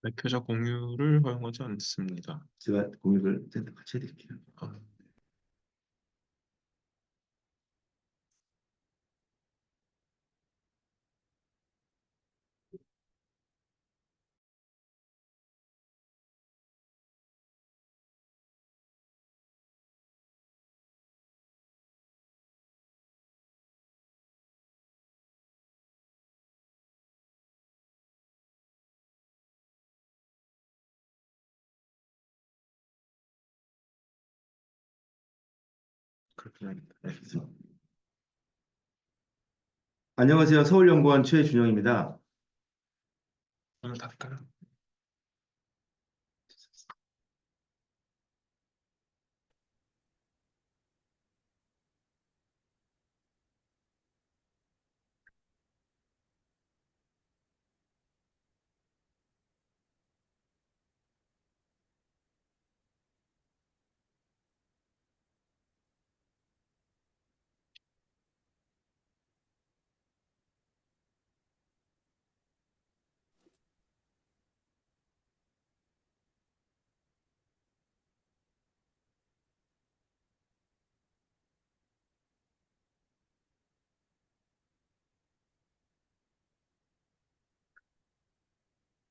발표자 공유를 허용하지 않습니다. 제가 공유를 같이 해드릴게요. 아, 그렇게 합니다. 네, 그래서 안녕하세요. 서울연구원 최준영입니다. 오늘 닫을까요?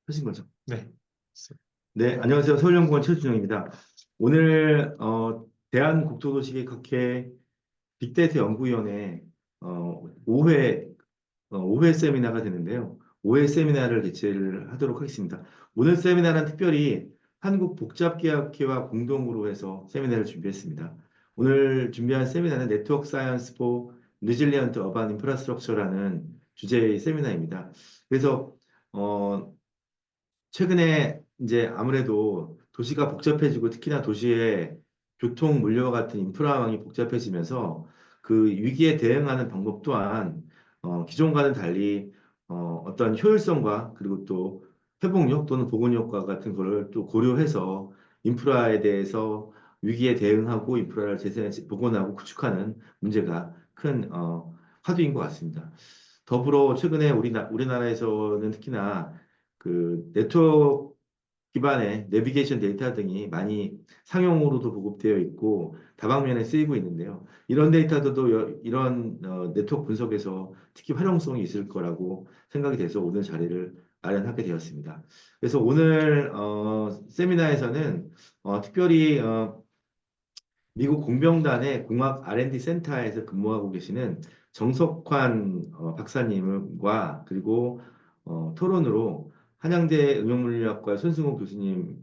하신 거죠? 네. 네, 안녕하세요. 서울연구원 최준영입니다. 오늘 대한국토도시계획학회 빅데이터 연구위원회 5회 5회 세미나가 되는데요. 5회 세미나를 개최를 하도록 하겠습니다. 오늘 세미나는 특별히 한국복잡계약회와 공동으로 해서 세미나를 준비했습니다. 오늘 준비한 세미나는 네트워크 사이언스 포 리질리언트 어반 인프라스트럭처라는 주제의 세미나입니다. 그래서 어, 최근에 이제 아무래도 도시가 복잡해지고 특히나 도시의 교통, 물류와 같은 인프라망이 복잡해지면서 그 위기에 대응하는 방법 또한 기존과는 달리 어떤 효율성과 그리고 또 회복력 또는 복원효과 같은 거를 또 고려해서 인프라에 대해서 위기에 대응하고 인프라를 복원하고 구축하는 문제가 큰 화두인 것 같습니다. 더불어 최근에 우리나라에서는 특히나 그 네트워크 기반의 내비게이션 데이터 등이 많이 상용으로도 보급되어 있고 다방면에 쓰이고 있는데요. 이런 데이터도 이런 네트워크 분석에서 특히 활용성이 있을 거라고 생각이 돼서 오늘 자리를 마련하게 되었습니다. 그래서 오늘 세미나에서는 특별히 미국 공병단의 공학 R&D 센터에서 근무하고 계시는 정석환 박사님과 그리고 토론으로 한양대 응용물리학과 손승호 교수님을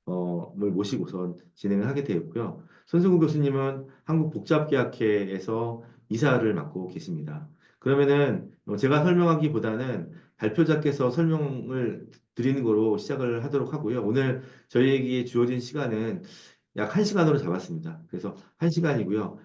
모시고서 진행을 하게 되었고요. 손승호 교수님은 한국복잡계약회에서 이사를 맡고 계십니다. 그러면은 제가 설명하기보다는 발표자께서 설명을 드리는 거로 시작을 하도록 하고요. 오늘 저희에게 주어진 시간은 약 1시간으로 잡았습니다. 그래서 1시간이고요.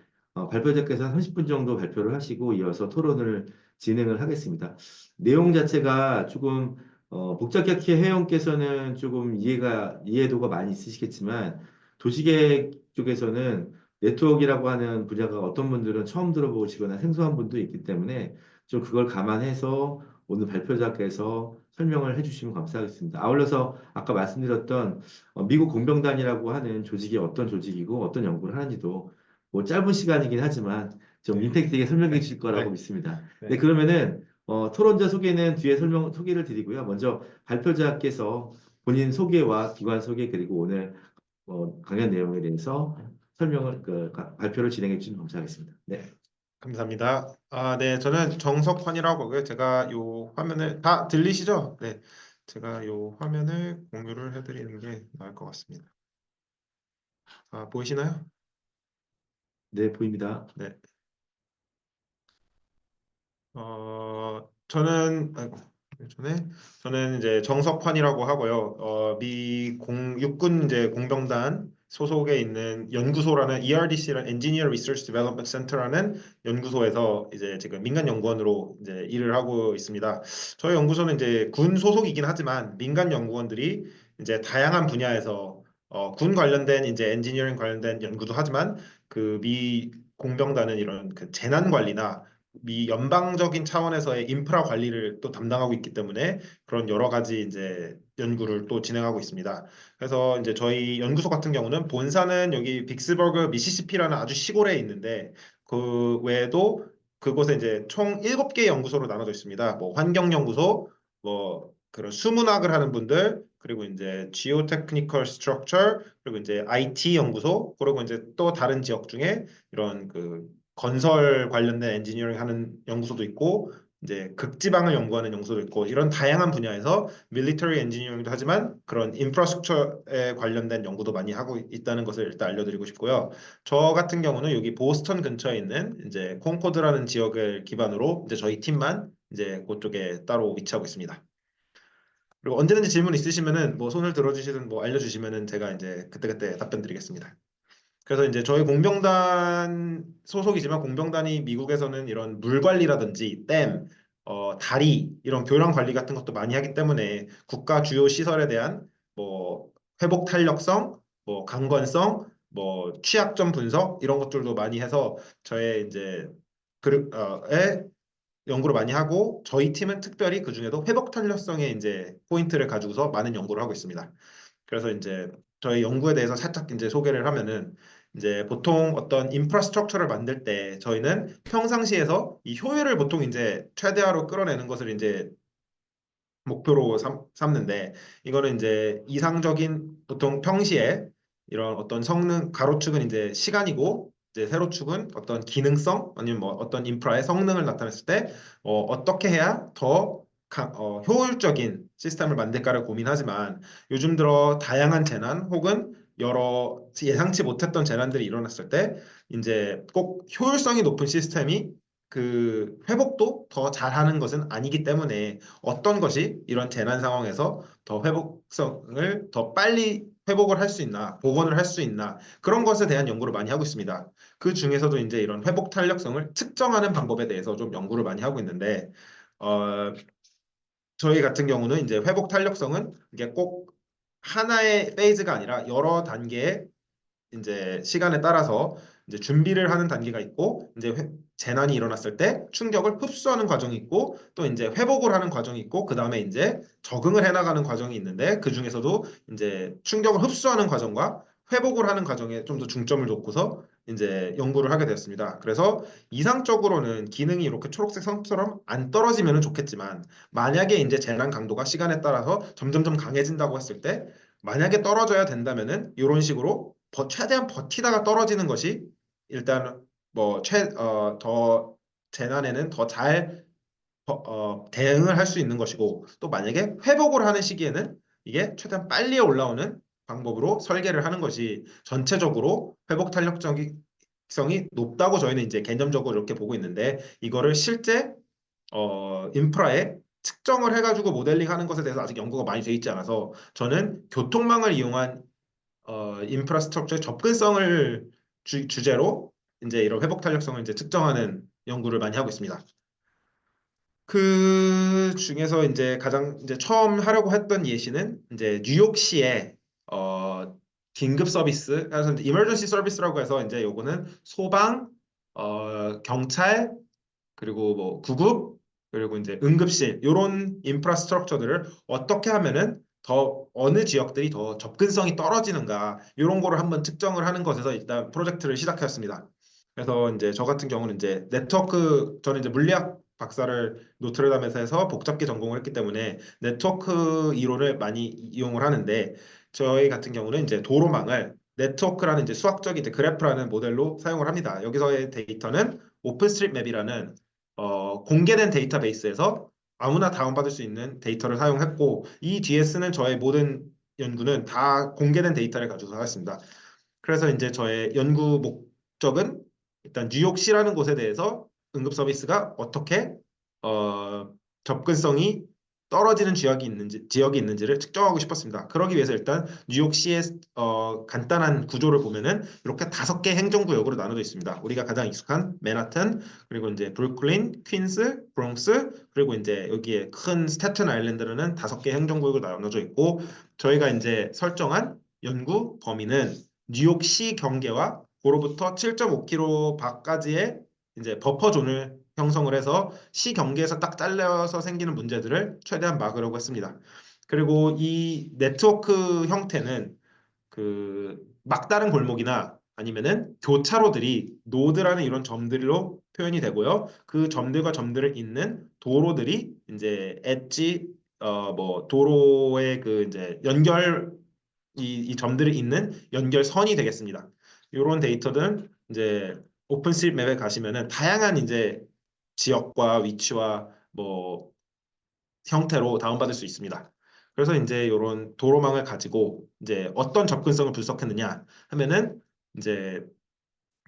발표자께서 30분 정도 발표를 하시고 이어서 토론을 진행을 하겠습니다. 내용 자체가 조금 복잡하게 회원께서는 조금 이해도가 많이 있으시겠지만 도시계획 쪽에서는 네트워크라고 하는 분야가 어떤 분들은 처음 들어보시거나 생소한 분도 있기 때문에 좀 그걸 감안해서 오늘 발표자께서 설명을 해주시면 감사하겠습니다. 아울러서 아까 말씀드렸던 미국 공병단이라고 하는 조직이 어떤 조직이고 어떤 연구를 하는지도 뭐 짧은 시간이긴 하지만 좀 네. 임팩트 있게 설명해 주실 거라고 네. 믿습니다. 네, 네. 그러면은 토론자 소개는 뒤에 소개를 드리고요. 먼저 발표자께서 본인 소개와 기관 소개 그리고 오늘 강연 내용에 대해서 설명을 발표를 진행해 주시면 감사하겠습니다. 네. 감사합니다. 네, 저는 정석환이라고 하고요. 제가 요 화면을 다 들리시죠? 네, 제가 요 화면을 공유를 해드리는 게 나을 것 같습니다. 보이시나요? 네, 보입니다. 네. 저는 저는 이제 정석환이라고 하고요. 육군 이제 공병단 소속에 있는 연구소라는 ERDC라는 Engineer Research Development Center라는 연구소에서 이제 지금 민간 연구원으로 이제 일을 하고 있습니다. 저희 연구소는 이제 군 소속이긴 하지만 민간 연구원들이 이제 다양한 분야에서 군 관련된 이제 엔지니어링 관련된 연구도 하지만 그 미 공병단은 이런 그 재난 관리나 미 연방적인 차원에서의 인프라 관리를 또 담당하고 있기 때문에 그런 여러 가지 이제 연구를 또 진행하고 있습니다. 그래서 이제 저희 연구소 같은 경우는 본사는 여기 빅스버그 미시시피라는 아주 시골에 있는데 그 외에도 그곳에 이제 총 7개 연구소로 나눠져 있습니다. 뭐 환경연구소, 뭐 그런 수문학을 하는 분들, 그리고 이제 Geotechnical Structure, 그리고 이제 IT 연구소, 그리고 이제 또 다른 지역 중에 이런 그 건설 관련된 엔지니어링 하는 연구소도 있고 이제 극지방을 연구하는 연구소도 있고 이런 다양한 분야에서 밀리터리 엔지니어링도 하지만 그런 인프라스트럭처에 관련된 연구도 많이 하고 있다는 것을 일단 알려드리고 싶고요. 저 같은 경우는 여기 보스턴 근처에 있는 이제 콩코드라는 지역을 기반으로 이제 저희 팀만 이제 그쪽에 따로 위치하고 있습니다. 그리고 언제든지 질문 있으시면은 뭐 손을 들어주시든 뭐 알려주시면은 제가 이제 그때그때 답변 드리겠습니다. 그래서 이제 저희 공병단 소속이지만 공병단이 미국에서는 이런 물 관리라든지 댐, 다리 이런 교량 관리 같은 것도 많이 하기 때문에 국가 주요 시설에 대한 뭐 회복 탄력성, 뭐 강건성, 뭐 취약점 분석 이런 것들도 많이 해서 저의 이제 에 연구를 많이 하고 저희 팀은 특별히 그중에도 회복 탄력성에 이제 포인트를 가지고서 많은 연구를 하고 있습니다. 그래서 이제 저희 연구에 대해서 살짝 이제 소개를 하면은 이제 보통 어떤 인프라스트럭처를 만들 때 저희는 평상시에서 이 효율을 보통 이제 최대화로 끌어내는 것을 이제 목표로 삼는데 이거는 이제 이상적인 보통 평시에 이런 어떤 성능 가로축은 이제 시간이고 이제 세로축은 어떤 기능성 아니면 뭐 어떤 인프라의 성능을 나타냈을 때 어떻게 해야 더 효율적인 시스템을 만들까를 고민하지만 요즘 들어 다양한 재난 혹은 여러 예상치 못했던 재난들이 일어났을 때 이제 꼭 효율성이 높은 시스템이 그 회복도 더 잘하는 것은 아니기 때문에 어떤 것이 이런 재난 상황에서 더 회복성을 더 빨리 회복을 할 수 있나, 복원을 할 수 있나 그런 것에 대한 연구를 많이 하고 있습니다. 그 중에서도 이제 이런 회복 탄력성을 측정하는 방법에 대해서 좀 연구를 많이 하고 있는데, 어, 저희 같은 경우는 이제 회복 탄력성은 이게 꼭 하나의 페이즈가 아니라 여러 단계의 이제 시간에 따라서 이제 준비를 하는 단계가 있고 이제 재난이 일어났을 때 충격을 흡수하는 과정이 있고 또 이제 회복을 하는 과정이 있고 그 다음에 이제 적응을 해나가는 과정이 있는데 그 중에서도 이제 충격을 흡수하는 과정과 회복을 하는 과정에 좀 더 중점을 뒀고서 이제 연구를 하게 되었습니다. 그래서 이상적으로는 기능이 이렇게 초록색 선처럼 안 떨어지면 좋겠지만 만약에 이제 재난 강도가 시간에 따라서 점점점 강해진다고 했을 때 만약에 떨어져야 된다면은 이런 식으로 최대한 버티다가 떨어지는 것이 일단 더 재난에는 더 잘 대응을 할 수 있는 것이고 또 만약에 회복을 하는 시기에는 이게 최대한 빨리 올라오는 방법으로 설계를 하는 것이 전체적으로 회복 탄력성이 높다고 저희는 이제 개념적으로 이렇게 보고 있는데 이거를 실제 인프라에 측정을 해가지고 모델링하는 것에 대해서 아직 연구가 많이 돼 있지 않아서 저는 교통망을 이용한 인프라스트럭처의 접근성을 주제로 이제 이런 회복 탄력성을 이제 측정하는 연구를 많이 하고 있습니다. 그 중에서 이제 가장 이제 처음 하려고 했던 예시는 이제 뉴욕시의 긴급 서비스, 그래서 이제 이머전시 서비스라고 해서 이제 요거는 소방, 경찰, 그리고 뭐 구급 그리고 이제 응급실 이런 인프라스트럭처들을 어떻게 하면은 더 어느 지역들이 더 접근성이 떨어지는가 이런 거를 한번 측정을 하는 것에서 일단 프로젝트를 시작했습니다. 그래서 이제 저 같은 경우는 이제 네트워크 저는 이제 물리학 박사를 노트르담에서 해서 복잡기 전공을 했기 때문에 네트워크 이론을 많이 이용을 하는데 저희 같은 경우는 이제 도로망을 네트워크라는 이제 수학적인 이제 그래프라는 모델로 사용을 합니다. 여기서의 데이터는 오픈스트릿맵이라는 공개된 데이터베이스에서 아무나 다운받을 수 있는 데이터를 사용했고 이 뒤에 쓰는 저의 모든 연구는 다 공개된 데이터를 가지고 하였습니다. 그래서 이제 저의 연구 목적은 일단 뉴욕시라는 곳에 대해서 응급 서비스가 어떻게 어, 접근성이 떨어지는 지역이 있는지를 측정하고 싶었습니다. 그러기 위해서 일단 뉴욕시의 간단한 구조를 보면은 이렇게 5개 행정구역으로 나눠져 있습니다. 우리가 가장 익숙한 맨하튼, 그리고 이제 브루클린, 퀸스, 브롱스, 그리고 이제 여기에 큰 스태튼 아일랜드라는 5개 행정구역으로 나눠져 있고 저희가 이제 설정한 연구 범위는 뉴욕시 경계와 고로부터 7.5km 밖까지의 이제 버퍼 존을 형성을 해서 시 경계에서 딱 잘려서 생기는 문제들을 최대한 막으려고 했습니다. 그리고 이 네트워크 형태는 그 막다른 골목이나 아니면은 교차로들이 노드라는 이런 점들로 표현이 되고요. 그 점들과 점들을 잇는 도로들이 이제 엣지 뭐 도로의 그 이제 연결 이 점들을 잇는 연결선이 되겠습니다. 이런 데이터들은 이제 오픈스트리트맵에 가시면은 다양한 이제 지역과 위치와 뭐 형태로 다운받을 수 있습니다. 그래서 이제 이런 도로망을 가지고 이제 어떤 접근성을 분석했느냐 하면은 이제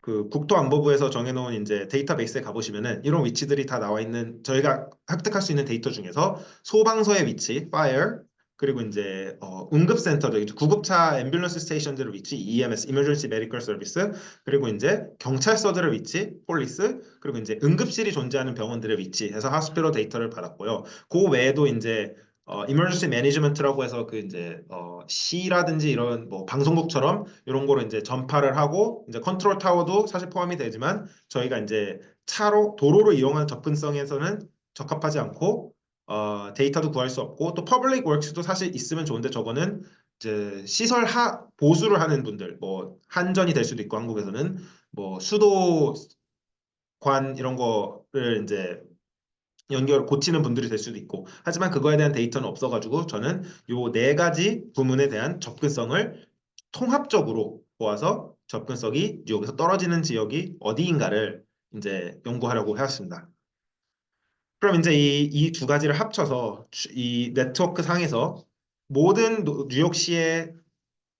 그 국토안보부에서 정해놓은 이제 데이터베이스에 가보시면은 이런 위치들이 다 나와 있는 저희가 획득할 수 있는 데이터 중에서 소방서의 위치, fire, 그리고 이제 응급센터들, 이제 구급차 앰뷸런스 스테이션들의 위치, EMS, Emergency Medical Service, 그리고 이제 경찰서들의 위치, police, 그리고 이제 응급실이 존재하는 병원들의 위치 해서 hospital 데이터를 받았고요. 그 외에도 이제 emergency management라고 해서 그 이제 시라든지 이런 뭐 방송국처럼 이런 거를 이제 전파를 하고 이제 컨트롤 타워도 사실 포함이 되지만 저희가 이제 차로 도로로 이용하는 접근성에서는 적합하지 않고 데이터도 구할 수 없고 또 퍼블릭 워크스도 사실 있으면 좋은데 저거는 이제 시설 보수를 하는 분들 뭐 한전이 될 수도 있고 한국에서는 뭐 수도관 이런 거를 이제 연결 고치는 분들이 될 수도 있고 하지만 그거에 대한 데이터는 없어가지고 저는 요 네 가지 부문에 대한 접근성을 통합적으로 보아서 접근성이 뉴욕에서 떨어지는 지역이 어디인가를 이제 연구하려고 해왔습니다. 그럼 이제 이 두 가지를 합쳐서 이 네트워크 상에서 모든 뉴욕시의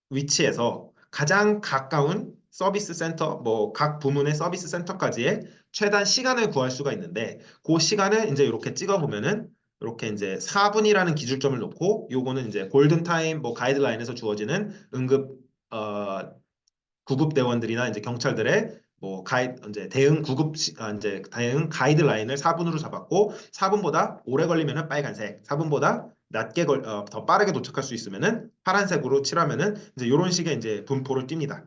위치에서 가장 가까운 서비스 센터, 뭐 각 부문의 서비스 센터까지의 최단 시간을 구할 수가 있는데 그 시간을 이제 이렇게 찍어 보면은 이렇게 이제 4분이라는 기준점을 놓고 요거는 이제 골든 타임 뭐 가이드라인에서 주어지는 응급 구급 대원들이나 이제 경찰들의 뭐 이제 대응 이제 대응 가이드라인을 4분으로 잡았고 4분보다 오래 걸리면은 빨간색, 4분보다 더 빠르게 도착할 수 있으면은 파란색으로 칠하면은 이제 이런 식의 이제 분포를 띱니다.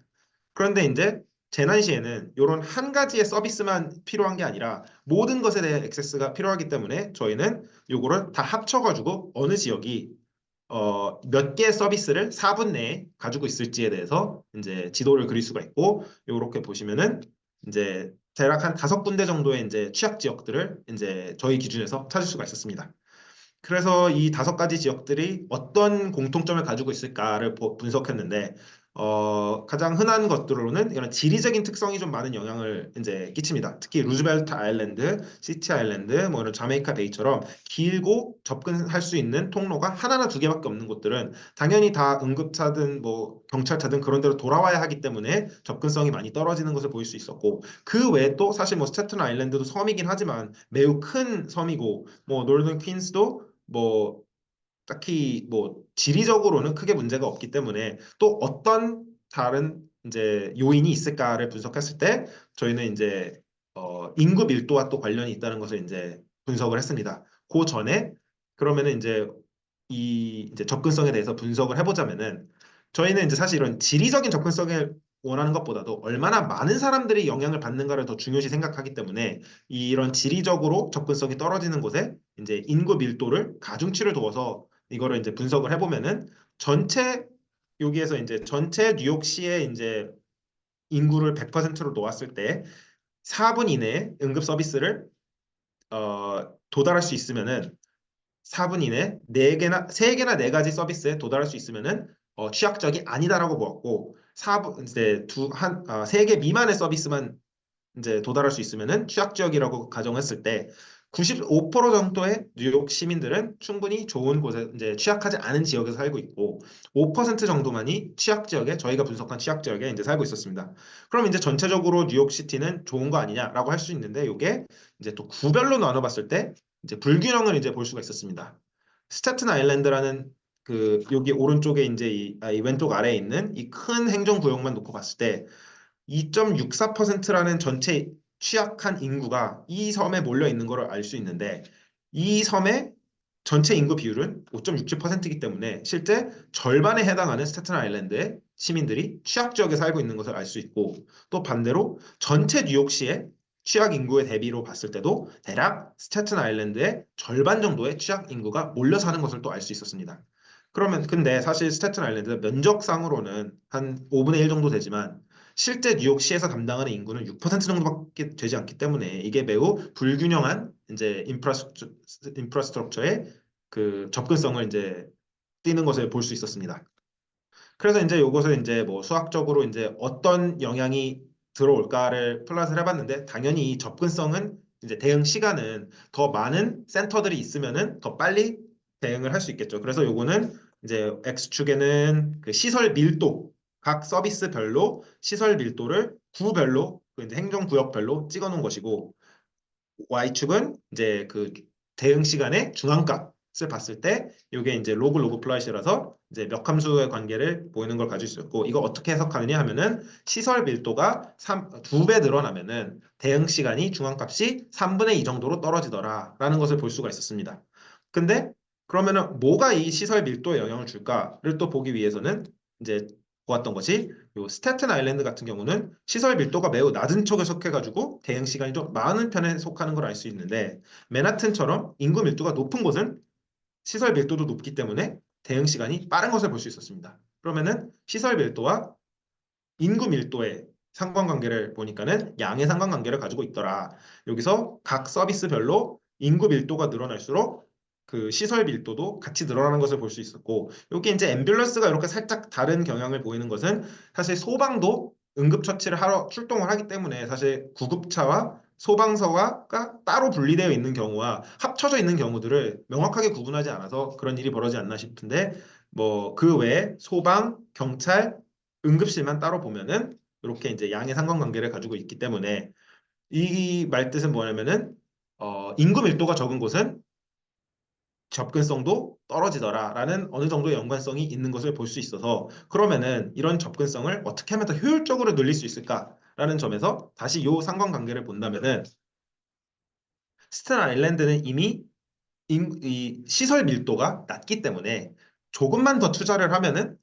그런데 이제 재난 시에는 이런 한 가지의 서비스만 필요한 게 아니라 모든 것에 대해 액세스가 필요하기 때문에 저희는 요거를 다 합쳐가지고 어느 지역이 몇 개의 서비스를 4분 내에 가지고 있을지에 대해서 이제 지도를 그릴 수가 있고 이렇게 보시면은 이제 대략 한 5군데 정도의 이제 취약 지역들을 이제 저희 기준에서 찾을 수가 있었습니다. 그래서 이 5가지 지역들이 어떤 공통점을 가지고 있을까를 분석했는데 가장 흔한 것들로는 이런 지리적인 특성이 좀 많은 영향을 이제 끼칩니다. 특히 루즈벨트 아일랜드, 시티 아일랜드, 뭐 이런 자메이카 베이처럼 길고 접근할 수 있는 통로가 하나나 두 개밖에 없는 곳들은 당연히 다 응급차든 뭐 경찰차든 그런 데로 돌아와야 하기 때문에 접근성이 많이 떨어지는 것을 보일 수 있었고 그 외에 또 사실 뭐 스태튼 아일랜드도 섬이긴 하지만 매우 큰 섬이고 뭐 노르든 퀸스도 뭐 딱히 뭐 지리적으로는 크게 문제가 없기 때문에 또 어떤 다른 이제 요인이 있을까를 분석했을 때 저희는 이제 인구 밀도와 또 관련이 있다는 것을 이제 분석을 했습니다. 그 전에 그러면은 이제 이 이제 접근성에 대해서 분석을 해보자면은 저희는 이제 사실 이런 지리적인 접근성을 원하는 것보다도 얼마나 많은 사람들이 영향을 받는가를 더 중요시 생각하기 때문에 이런 지리적으로 접근성이 떨어지는 곳에 이제 인구 밀도를 가중치를 두어서 이거를 이제 분석을 해보면은 전체 여기에서 이제 전체 뉴욕시의 이제 인구를 100%로 놓았을 때 4분 이내에 응급 서비스를 도달할 수 있으면은 4분 이내 4개나 3개나 4가지 서비스에 도달할 수 있으면은 취약적이 아니다라고 보았고 4분 이제 3개 미만의 서비스만 이제 도달할 수 있으면은 취약 지역이라고 가정했을 때 95% 정도의 뉴욕 시민들은 충분히 좋은 곳에 이제 취약하지 않은 지역에서 살고 있고 5% 정도만이 취약 지역에 저희가 분석한 취약 지역에 이제 살고 있었습니다. 그럼 이제 전체적으로 뉴욕 시티는 좋은 거 아니냐라고 할 수 있는데 이게 이제 또 구별로 나눠봤을 때 이제 불균형을 이제 볼 수가 있었습니다. 스태튼 아일랜드라는 그 여기 오른쪽에 이제 이 왼쪽 아래에 있는 이 큰 행정구역만 놓고 봤을 때 2.64%라는 전체 취약한 인구가 이 섬에 몰려 있는 것을 알 수 있는데 이 섬의 전체 인구 비율은 5.67%이기 때문에 실제 절반에 해당하는 스태튼 아일랜드의 시민들이 취약 지역에 살고 있는 것을 알 수 있고 또 반대로 전체 뉴욕시의 취약 인구의 대비로 봤을 때도 대략 스태튼 아일랜드의 절반 정도의 취약 인구가 몰려 사는 것을 또 알 수 있었습니다. 그러면 근데 사실 스태튼 아일랜드 면적상으로는 한 5분의 1 정도 되지만 실제 뉴욕시에서 담당하는 인구는 6% 정도밖에 되지 않기 때문에 이게 매우 불균형한 이제 인프라스트럭처의 그 접근성을 이제 띄는 것을 볼 수 있었습니다. 그래서 이제 요것을 이제 뭐 수학적으로 이제 어떤 영향이 들어올까를 플롯을 해봤는데 당연히 이 접근성은 이제 대응 시간은 더 많은 센터들이 있으면은 더 빨리 대응을 할 수 있겠죠. 그래서 요거는 이제 X축에는 그 시설 밀도 각 서비스별로 시설 밀도를 구별로 그 이제 행정구역별로 찍어 놓은 것이고 Y축은 이제 그 대응 시간의 중앙값을 봤을 때 이게 이제 로그 플롯이라서 이제 몇 함수의 관계를 보이는 걸 가질 수 있고 이거 어떻게 해석하느냐 하면은 시설 밀도가 2배 늘어나면은 대응 시간이 중앙값이 3분의 2 정도로 떨어지더라라는 것을 볼 수가 있었습니다. 근데 그러면은 뭐가 이 시설 밀도에 영향을 줄까를 또 보기 위해서는 이제 보았던 것이 요 스태튼 아일랜드 같은 경우는 시설 밀도가 매우 낮은 쪽에 속해가지고 대응 시간이 좀 많은 편에 속하는 걸 알 수 있는데 맨하튼처럼 인구 밀도가 높은 곳은 시설 밀도도 높기 때문에 대응 시간이 빠른 것을 볼 수 있었습니다. 그러면은 시설 밀도와 인구 밀도의 상관관계를 보니까는 양의 상관관계를 가지고 있더라. 여기서 각 서비스별로 인구 밀도가 늘어날수록 그 시설 밀도도 같이 늘어나는 것을 볼 수 있었고 여기 이제 앰뷸런스가 이렇게 살짝 다른 경향을 보이는 것은 사실 소방도 응급처치를 하러 출동을 하기 때문에 사실 구급차와 소방서가 따로 분리되어 있는 경우와 합쳐져 있는 경우들을 명확하게 구분하지 않아서 그런 일이 벌어지지 않나 싶은데 뭐 그 외에 소방, 경찰, 응급실만 따로 보면은 이렇게 이제 양의 상관관계를 가지고 있기 때문에 이 말뜻은 뭐냐면은 인구 밀도가 적은 곳은 접근성도 떨어지더라라는 어느 정도의 연관성이 있는 것을 볼 수 있어서 그러면은 이런 접근성을 어떻게 하면 더 효율적으로 늘릴 수 있을까라는 점에서 다시 이 상관관계를 본다면은 스탠 아일랜드는 이미 이 시설 밀도가 낮기 때문에 조금만 더 투자를 하면은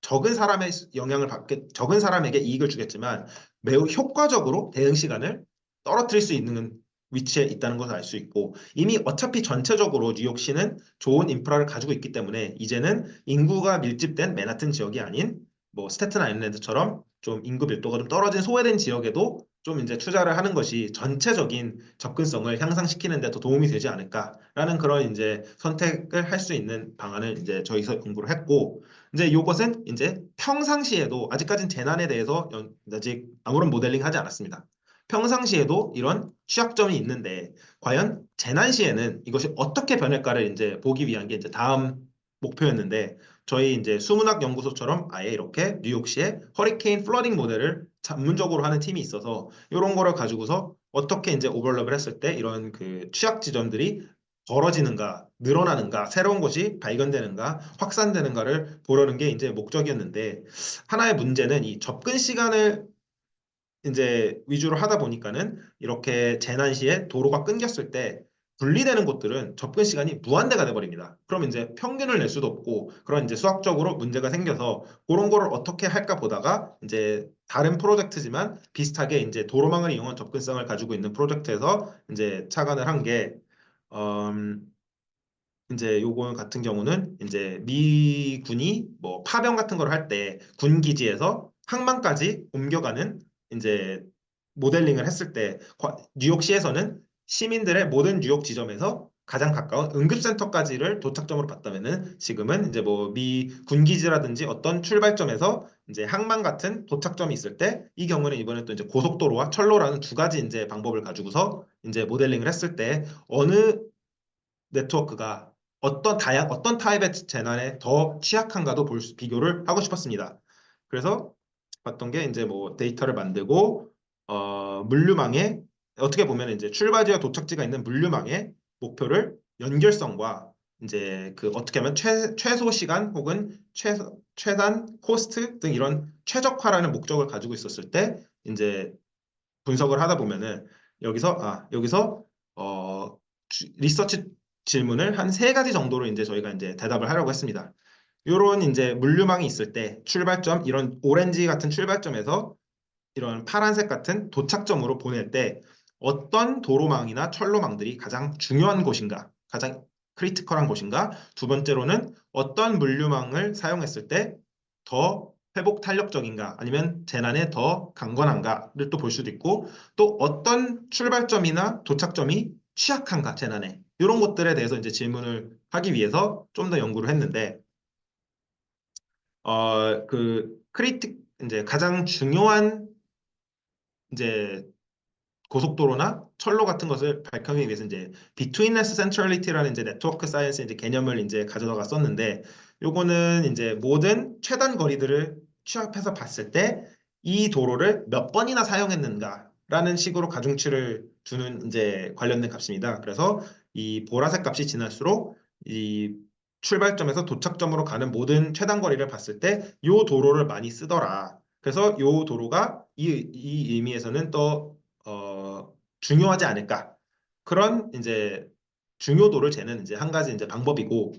적은 사람의 영향을 받게 적은 사람에게 이익을 주겠지만 매우 효과적으로 대응 시간을 떨어뜨릴 수 있는 위치에 있다는 것을 알 수 있고 이미 어차피 전체적으로 뉴욕시는 좋은 인프라를 가지고 있기 때문에 이제는 인구가 밀집된 맨하튼 지역이 아닌 뭐 스태튼 아일랜드처럼 좀 인구 밀도가 좀 떨어진 소외된 지역에도 좀 이제 투자를 하는 것이 전체적인 접근성을 향상시키는 데 더 도움이 되지 않을까라는 그런 이제 선택을 할 수 있는 방안을 이제 저희서 공부를 했고 이제 이것은 이제 평상시에도 아직까지는 재난에 대해서 아직 아무런 모델링 하지 않았습니다. 평상시에도 이런 취약점이 있는데 과연 재난 시에는 이것이 어떻게 변할까를 이제 보기 위한 게 이제 다음 목표였는데 저희 이제 수문학 연구소처럼 아예 이렇게 뉴욕시의 허리케인 플러딩 모델을 전문적으로 하는 팀이 있어서 이런 거를 가지고서 어떻게 이제 오버랩을 했을 때 이런 그 취약 지점들이 벌어지는가, 늘어나는가, 새로운 것이 발견되는가, 확산되는가를 보려는 게 이제 목적이었는데 하나의 문제는 이 접근 시간을 이제 위주로 하다 보니까는 이렇게 재난 시에 도로가 끊겼을 때 분리되는 곳들은 접근 시간이 무한대가 돼버립니다. 그럼 이제 평균을 낼 수도 없고 그런 이제 수학적으로 문제가 생겨서 그런 거를 어떻게 할까 보다가 이제 다른 프로젝트지만 비슷하게 이제 도로망을 이용한 접근성을 가지고 있는 프로젝트에서 이제 착안을 한 게, 이제 요거 같은 경우는 이제 미군이 뭐 파병 같은 걸 할 때 군 기지에서 항만까지 옮겨가는 이제 모델링을 했을 때 뉴욕시에서는 시민들의 모든 뉴욕 지점에서 가장 가까운 응급센터까지를 도착점으로 봤다면은 지금은 이제 뭐 미 군기지라든지 어떤 출발점에서 이제 항만 같은 도착점이 있을 때 이 경우는 이번에 또 이제 고속도로와 철로라는 두 가지 이제 방법을 가지고서 이제 모델링을 했을 때 어느 네트워크가 어떤 타입의 재난에 더 취약한가도 비교를 하고 싶었습니다. 그래서 봤던 게 이제 뭐 데이터를 만들고 물류망에 어떻게 보면 이제 출발지와 도착지가 있는 물류망의 목표를 연결성과 이제 그 어떻게 하면 최소 시간 혹은 최단 코스트 등 이런 최적화라는 목적을 가지고 있었을 때 이제 분석을 하다 보면은 여기서 리서치 질문을 한 세 가지 정도로 이제 저희가 이제 대답을 하려고 했습니다. 요런 이제 물류망이 있을 때 출발점 이런 오렌지 같은 출발점에서 이런 파란색 같은 도착점으로 보낼 때 어떤 도로망이나 철로망들이 가장 중요한 곳인가, 가장 크리티컬한 곳인가, 두 번째로는 어떤 물류망을 사용했을 때 더 회복 탄력적인가, 아니면 재난에 더 강건한가를 또 볼 수도 있고, 또 어떤 출발점이나 도착점이 취약한가, 재난에. 이런 것들에 대해서 이제 질문을 하기 위해서 좀 더 연구를 했는데, 이제 가장 중요한 이제 고속도로나 철로 같은 것을 밝히기 위해서 이제 Betweenness Centrality라는 이제 네트워크 사이언스 이제 개념을 이제 가져다가 썼는데, 요거는 이제 모든 최단 거리들을 취합해서 봤을 때 이 도로를 몇 번이나 사용했는가라는 식으로 가중치를 두는 이제 관련된 값입니다. 그래서 이 보라색 값이 지날수록 이 출발점에서 도착점으로 가는 모든 최단 거리를 봤을 때 이 도로를 많이 쓰더라. 그래서 이 도로가 이 의미에서는 또 중요하지 않을까. 그런 이제 중요도를 재는 이제 한 가지 이제 방법이고,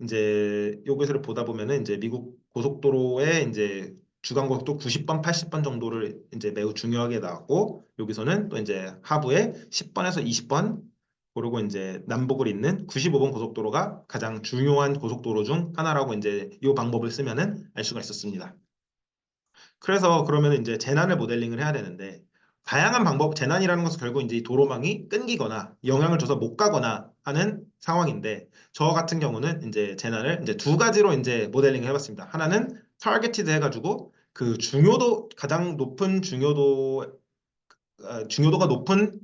이제 요것을 보다 보면은 이제 미국 고속도로의 이제 주간 고속도 90번, 80번 정도를 이제 매우 중요하게 나왔고, 여기서는 또 이제 하부에 10번에서 20번, 그리고 이제 남북을 잇는 95번 고속도로가 가장 중요한 고속도로 중 하나라고 이제 이 방법을 쓰면은 알 수가 있었습니다. 그래서 그러면 이제 재난을 모델링을 해야 되는데, 다양한 방법, 재난이라는 것은 결국 이제 이 도로망이 끊기거나 영향을 줘서 못 가거나 하는 상황인데, 저 같은 경우는 이제 재난을 이제 두 가지로 이제 모델링을 해봤습니다. 하나는 타겟티드 해가지고 그 중요도, 가장 높은 중요도가 높은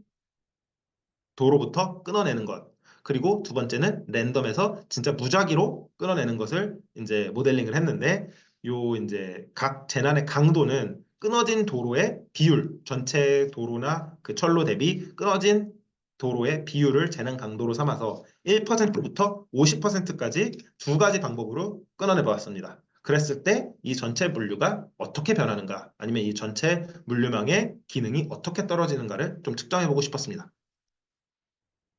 도로부터 끊어내는 것. 그리고 두 번째는 랜덤에서 진짜 무작위로 끊어내는 것을 이제 모델링을 했는데, 요 이제 각 재난의 강도는 끊어진 도로의 비율, 전체 도로나 그 철로 대비 끊어진 도로의 비율을 재난 강도로 삼아서 1%부터 50%까지 두 가지 방법으로 끊어내 보았습니다. 그랬을 때 이 전체 물류가 어떻게 변하는가, 아니면 이 전체 물류망의 기능이 어떻게 떨어지는가를 좀 측정해 보고 싶었습니다.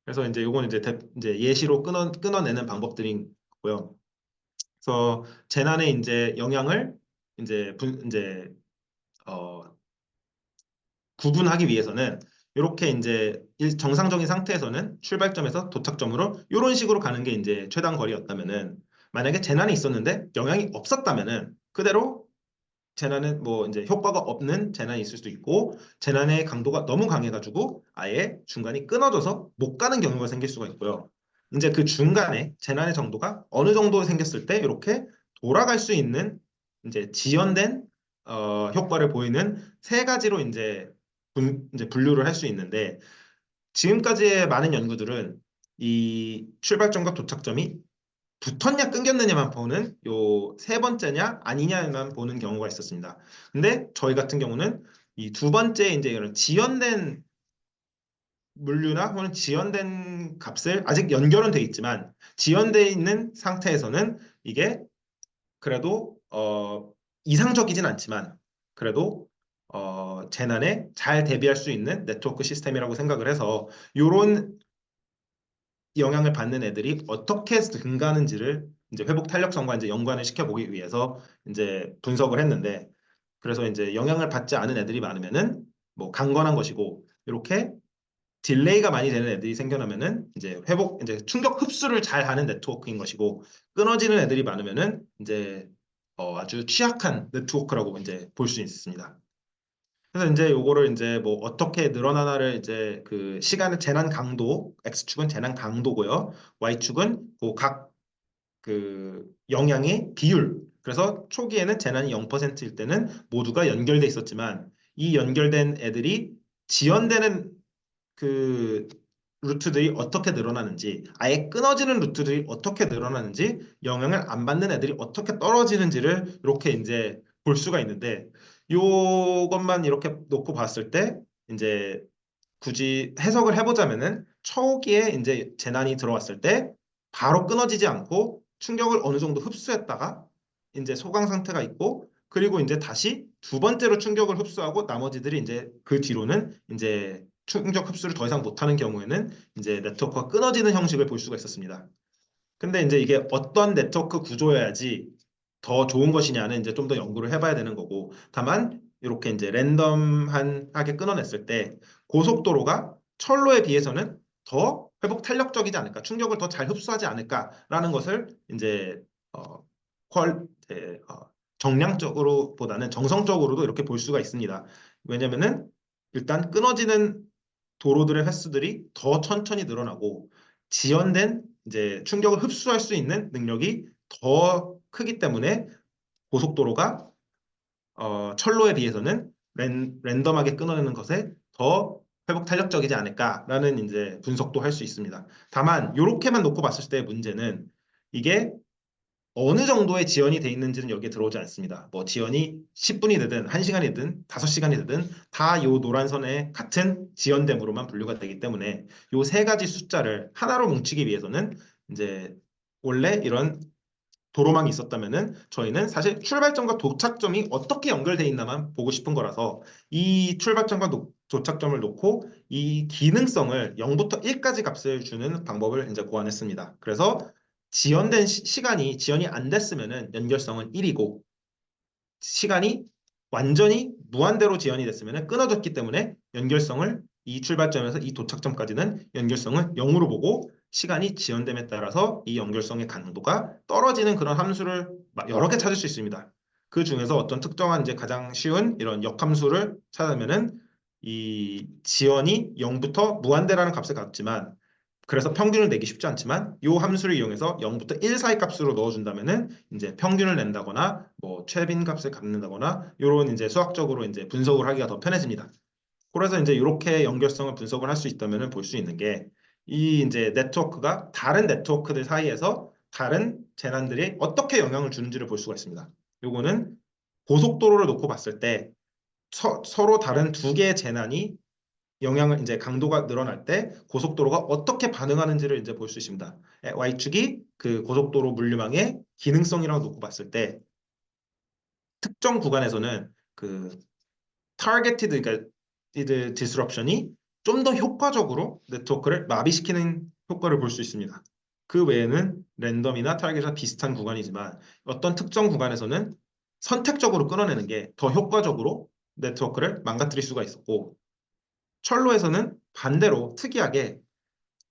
그래서 이제 요건 이제 예시로 끊어내는 방법들이고요. 그래서 재난의 이제 영향을 이제 어, 구분하기 위해서는 이렇게 이제 정상적인 상태에서는 출발점에서 도착점으로 이런 식으로 가는 게 이제 최단 거리였다면은, 만약에 재난이 있었는데 영향이 없었다면은 그대로 재난은 뭐 이제 효과가 없는 재난이 있을 수도 있고, 재난의 강도가 너무 강해가지고 아예 중간이 끊어져서 못 가는 경우가 생길 수가 있고요. 이제 그 중간에 재난의 정도가 어느 정도 생겼을 때 이렇게 돌아갈 수 있는 이제 지연된 효과를 보이는 세 가지로 이제 분류를 할 수 있는데, 지금까지의 많은 연구들은 이 출발점과 도착점이 붙었냐 끊겼느냐만 보는, 요 세 번째냐 아니냐만 보는 경우가 있었습니다. 근데 저희 같은 경우는 이 두 번째 이제 이런 지연된 물류나 혹은 지연된 값을, 아직 연결은 돼 있지만 지연돼 있는 상태에서는 이게 그래도 이상적이진 않지만 그래도 재난에 잘 대비할 수 있는 네트워크 시스템이라고 생각을 해서, 요런 영향을 받는 애들이 어떻게 증가하는지를 이제 회복 탄력성과 이제 연관을 시켜보기 위해서 이제 분석을 했는데, 그래서 이제 영향을 받지 않은 애들이 많으면은 뭐 강건한 것이고, 이렇게 딜레이가 많이 되는 애들이 생겨나면은 이제 충격 흡수를 잘 하는 네트워크인 것이고, 끊어지는 애들이 많으면은 이제 아주 취약한 네트워크라고 이제 볼 수 있습니다. 그래서 이제 요거를 이제 뭐 어떻게 늘어나나를 이제 그 시간의 재난 강도, X축은 재난 강도고요. Y축은 그 영향의 비율. 그래서 초기에는 재난이 0%일 때는 모두가 연결돼 있었지만, 이 연결된 애들이 지연되는 그 루트들이 어떻게 늘어나는지, 아예 끊어지는 루트들이 어떻게 늘어나는지, 영향을 안 받는 애들이 어떻게 떨어지는지를 이렇게 이제 볼 수가 있는데, 요것만 이렇게 놓고 봤을 때 이제 굳이 해석을 해보자면은, 초기에 이제 재난이 들어왔을 때 바로 끊어지지 않고 충격을 어느 정도 흡수했다가 이제 소강 상태가 있고, 그리고 이제 다시 두 번째로 충격을 흡수하고 나머지들이 이제 그 뒤로는 이제 충격 흡수를 더 이상 못하는 경우에는 이제 네트워크가 끊어지는 형식을 볼 수가 있었습니다. 근데 이제 이게 어떤 네트워크 구조여야지 더 좋은 것이냐는 이제 좀 더 연구를 해봐야 되는 거고, 다만 이렇게 이제 랜덤하게 끊어냈을 때 고속도로가 철로에 비해서는 더 회복 탄력적이지 않을까, 충격을 더 잘 흡수하지 않을까라는 것을 이제 어, 이제, 정량적으로보다는 정성적으로도 이렇게 볼 수가 있습니다. 왜냐면은 일단 끊어지는 도로들의 횟수들이 더 천천히 늘어나고 지연된 이제 충격을 흡수할 수 있는 능력이 더 크기 때문에 고속도로가 철로에 비해서는 랜덤하게 끊어내는 것에 더 회복 탄력적이지 않을까라는 이제 분석도 할 수 있습니다. 다만 이렇게만 놓고 봤을 때의 문제는 이게 어느 정도의 지연이 돼 있는지는 여기에 들어오지 않습니다. 뭐 지연이 10분이 되든 1시간이든 5시간이 되든 다 요 노란 선에 같은 지연됨으로만 분류가 되기 때문에 요 세 가지 숫자를 하나로 뭉치기 위해서는 이제 원래 이런 도로망이 있었다면은 저희는 사실 출발점과 도착점이 어떻게 연결돼 있나만 보고 싶은 거라서 이 출발점과 도착점을 놓고 이 기능성을 0부터 1까지 값을 주는 방법을 이제 고안했습니다. 그래서 지연된 시간이 지연이 안 됐으면은 연결성은 1이고 시간이 완전히 무한대로 지연이 됐으면 끊어졌기 때문에 연결성을 이 출발점에서 이 도착점까지는 연결성을 0으로 보고 시간이 지연됨에 따라서 이 연결성의 강도가 떨어지는 그런 함수를 여러 개 찾을 수 있습니다. 그 중에서 어떤 특정한 이제 가장 쉬운 이런 역함수를 찾으면은 이 지연이 0부터 무한대라는 값을 갖지만 그래서 평균을 내기 쉽지 않지만 이 함수를 이용해서 0부터 1 사이 값으로 넣어준다면은 이제 평균을 낸다거나 뭐 최빈 값을 갖는다거나 이런 이제 수학적으로 이제 분석을 하기가 더 편해집니다. 그래서 이제 이렇게 연결성을 분석을 할 수 있다면은 볼 수 있는 게 이 이제 네트워크가 다른 네트워크들 사이에서 다른 재난들이 어떻게 영향을 주는지를 볼 수가 있습니다. 요거는 고속도로를 놓고 봤을 때 서로 다른 두 개의 재난이 영향을 이제 강도가 늘어날 때 고속도로가 어떻게 반응하는지를 이제 볼 수 있습니다. Y축이 그 고속도로 물류망의 기능성이라고 놓고 봤을 때 특정 구간에서는 그 targeted 그러니까 disruption이 좀 더 효과적으로 네트워크를 마비시키는 효과를 볼 수 있습니다. 그 외에는 랜덤이나 타겟이랑 비슷한 구간이지만 어떤 특정 구간에서는 선택적으로 끊어내는 게 더 효과적으로 네트워크를 망가뜨릴 수가 있었고 철로에서는 반대로 특이하게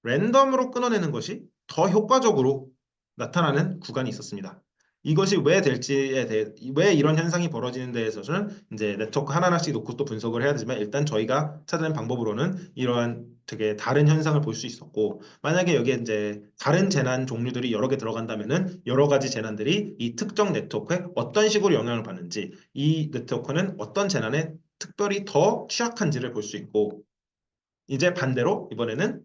랜덤으로 끊어내는 것이 더 효과적으로 나타나는 구간이 있었습니다. 이것이 왜 될지에 대해 왜 이런 현상이 벌어지는 데에서는 이제 네트워크 하나하나씩 놓고 또 분석을 해야 되지만 일단 저희가 찾아낸 방법으로는 이러한 되게 다른 현상을 볼 수 있었고 만약에 여기에 이제 다른 재난 종류들이 여러 개 들어간다면은 여러 가지 재난들이 이 특정 네트워크에 어떤 식으로 영향을 받는지 이 네트워크는 어떤 재난에 특별히 더 취약한지를 볼 수 있고 이제 반대로 이번에는